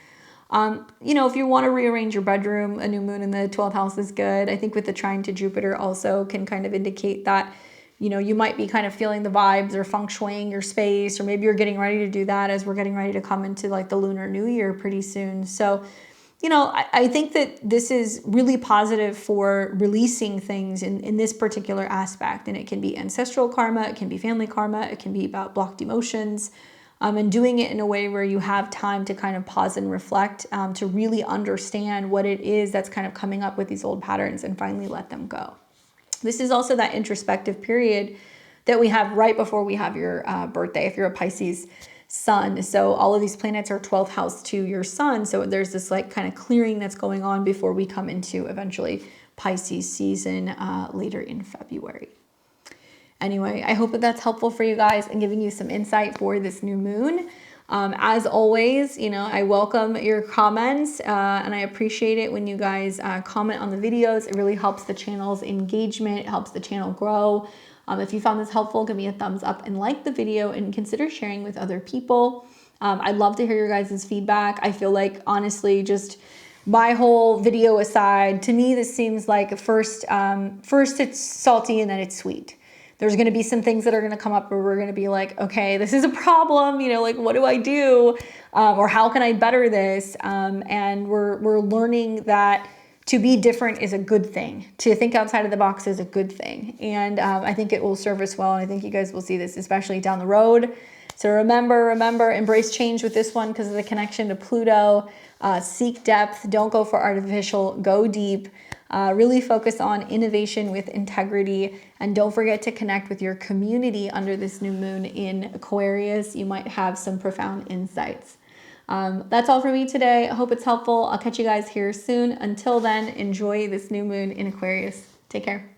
You know, if you want to rearrange your bedroom, a new moon in the 12th house is good. I think with the trine to Jupiter also can kind of indicate that, you know, you might be kind of feeling the vibes or feng shuiing your space, or maybe you're getting ready to do that as we're getting ready to come into like the Lunar New Year pretty soon. So, you know, I think that this is really positive for releasing things in this particular aspect. And it can be ancestral karma, it can be family karma, it can be about blocked emotions, and doing it in a way where you have time to kind of pause and reflect, to really understand what it is that's kind of coming up with these old patterns and finally let them go. This is also that introspective period that we have right before we have your birthday, if you're a Pisces sun. So all of these planets are 12th house to your sun. So there's this like kind of clearing that's going on before we come into eventually Pisces season later in February. Anyway, I hope that that's helpful for you guys and giving you some insight for this new moon. As always, you know, I welcome your comments and I appreciate it when you guys comment on the videos. It really helps the channel's engagement. It helps the channel grow. If you found this helpful, give me a thumbs up and like the video and consider sharing with other people. I'd love to hear your guys' feedback. I feel like, honestly, just my whole video aside, to me, this seems like first it's salty and then it's sweet. There's going to be some things that are going to come up where we're going to be like, okay, this is a problem, you know, like, what do I do? Or how can I better this? And we're learning that to be different is a good thing. To think outside of the box is a good thing. And I think it will serve us well. And I think you guys will see this, especially down the road. So remember, embrace change with this one because of the connection to Pluto. Seek depth. Don't go for artificial. Go deep. Really focus on innovation with integrity. And don't forget to connect with your community under this new moon in Aquarius. You might have some profound insights. That's all for me today. I hope it's helpful. I'll catch you guys here soon. Until then, enjoy this new moon in Aquarius. Take care.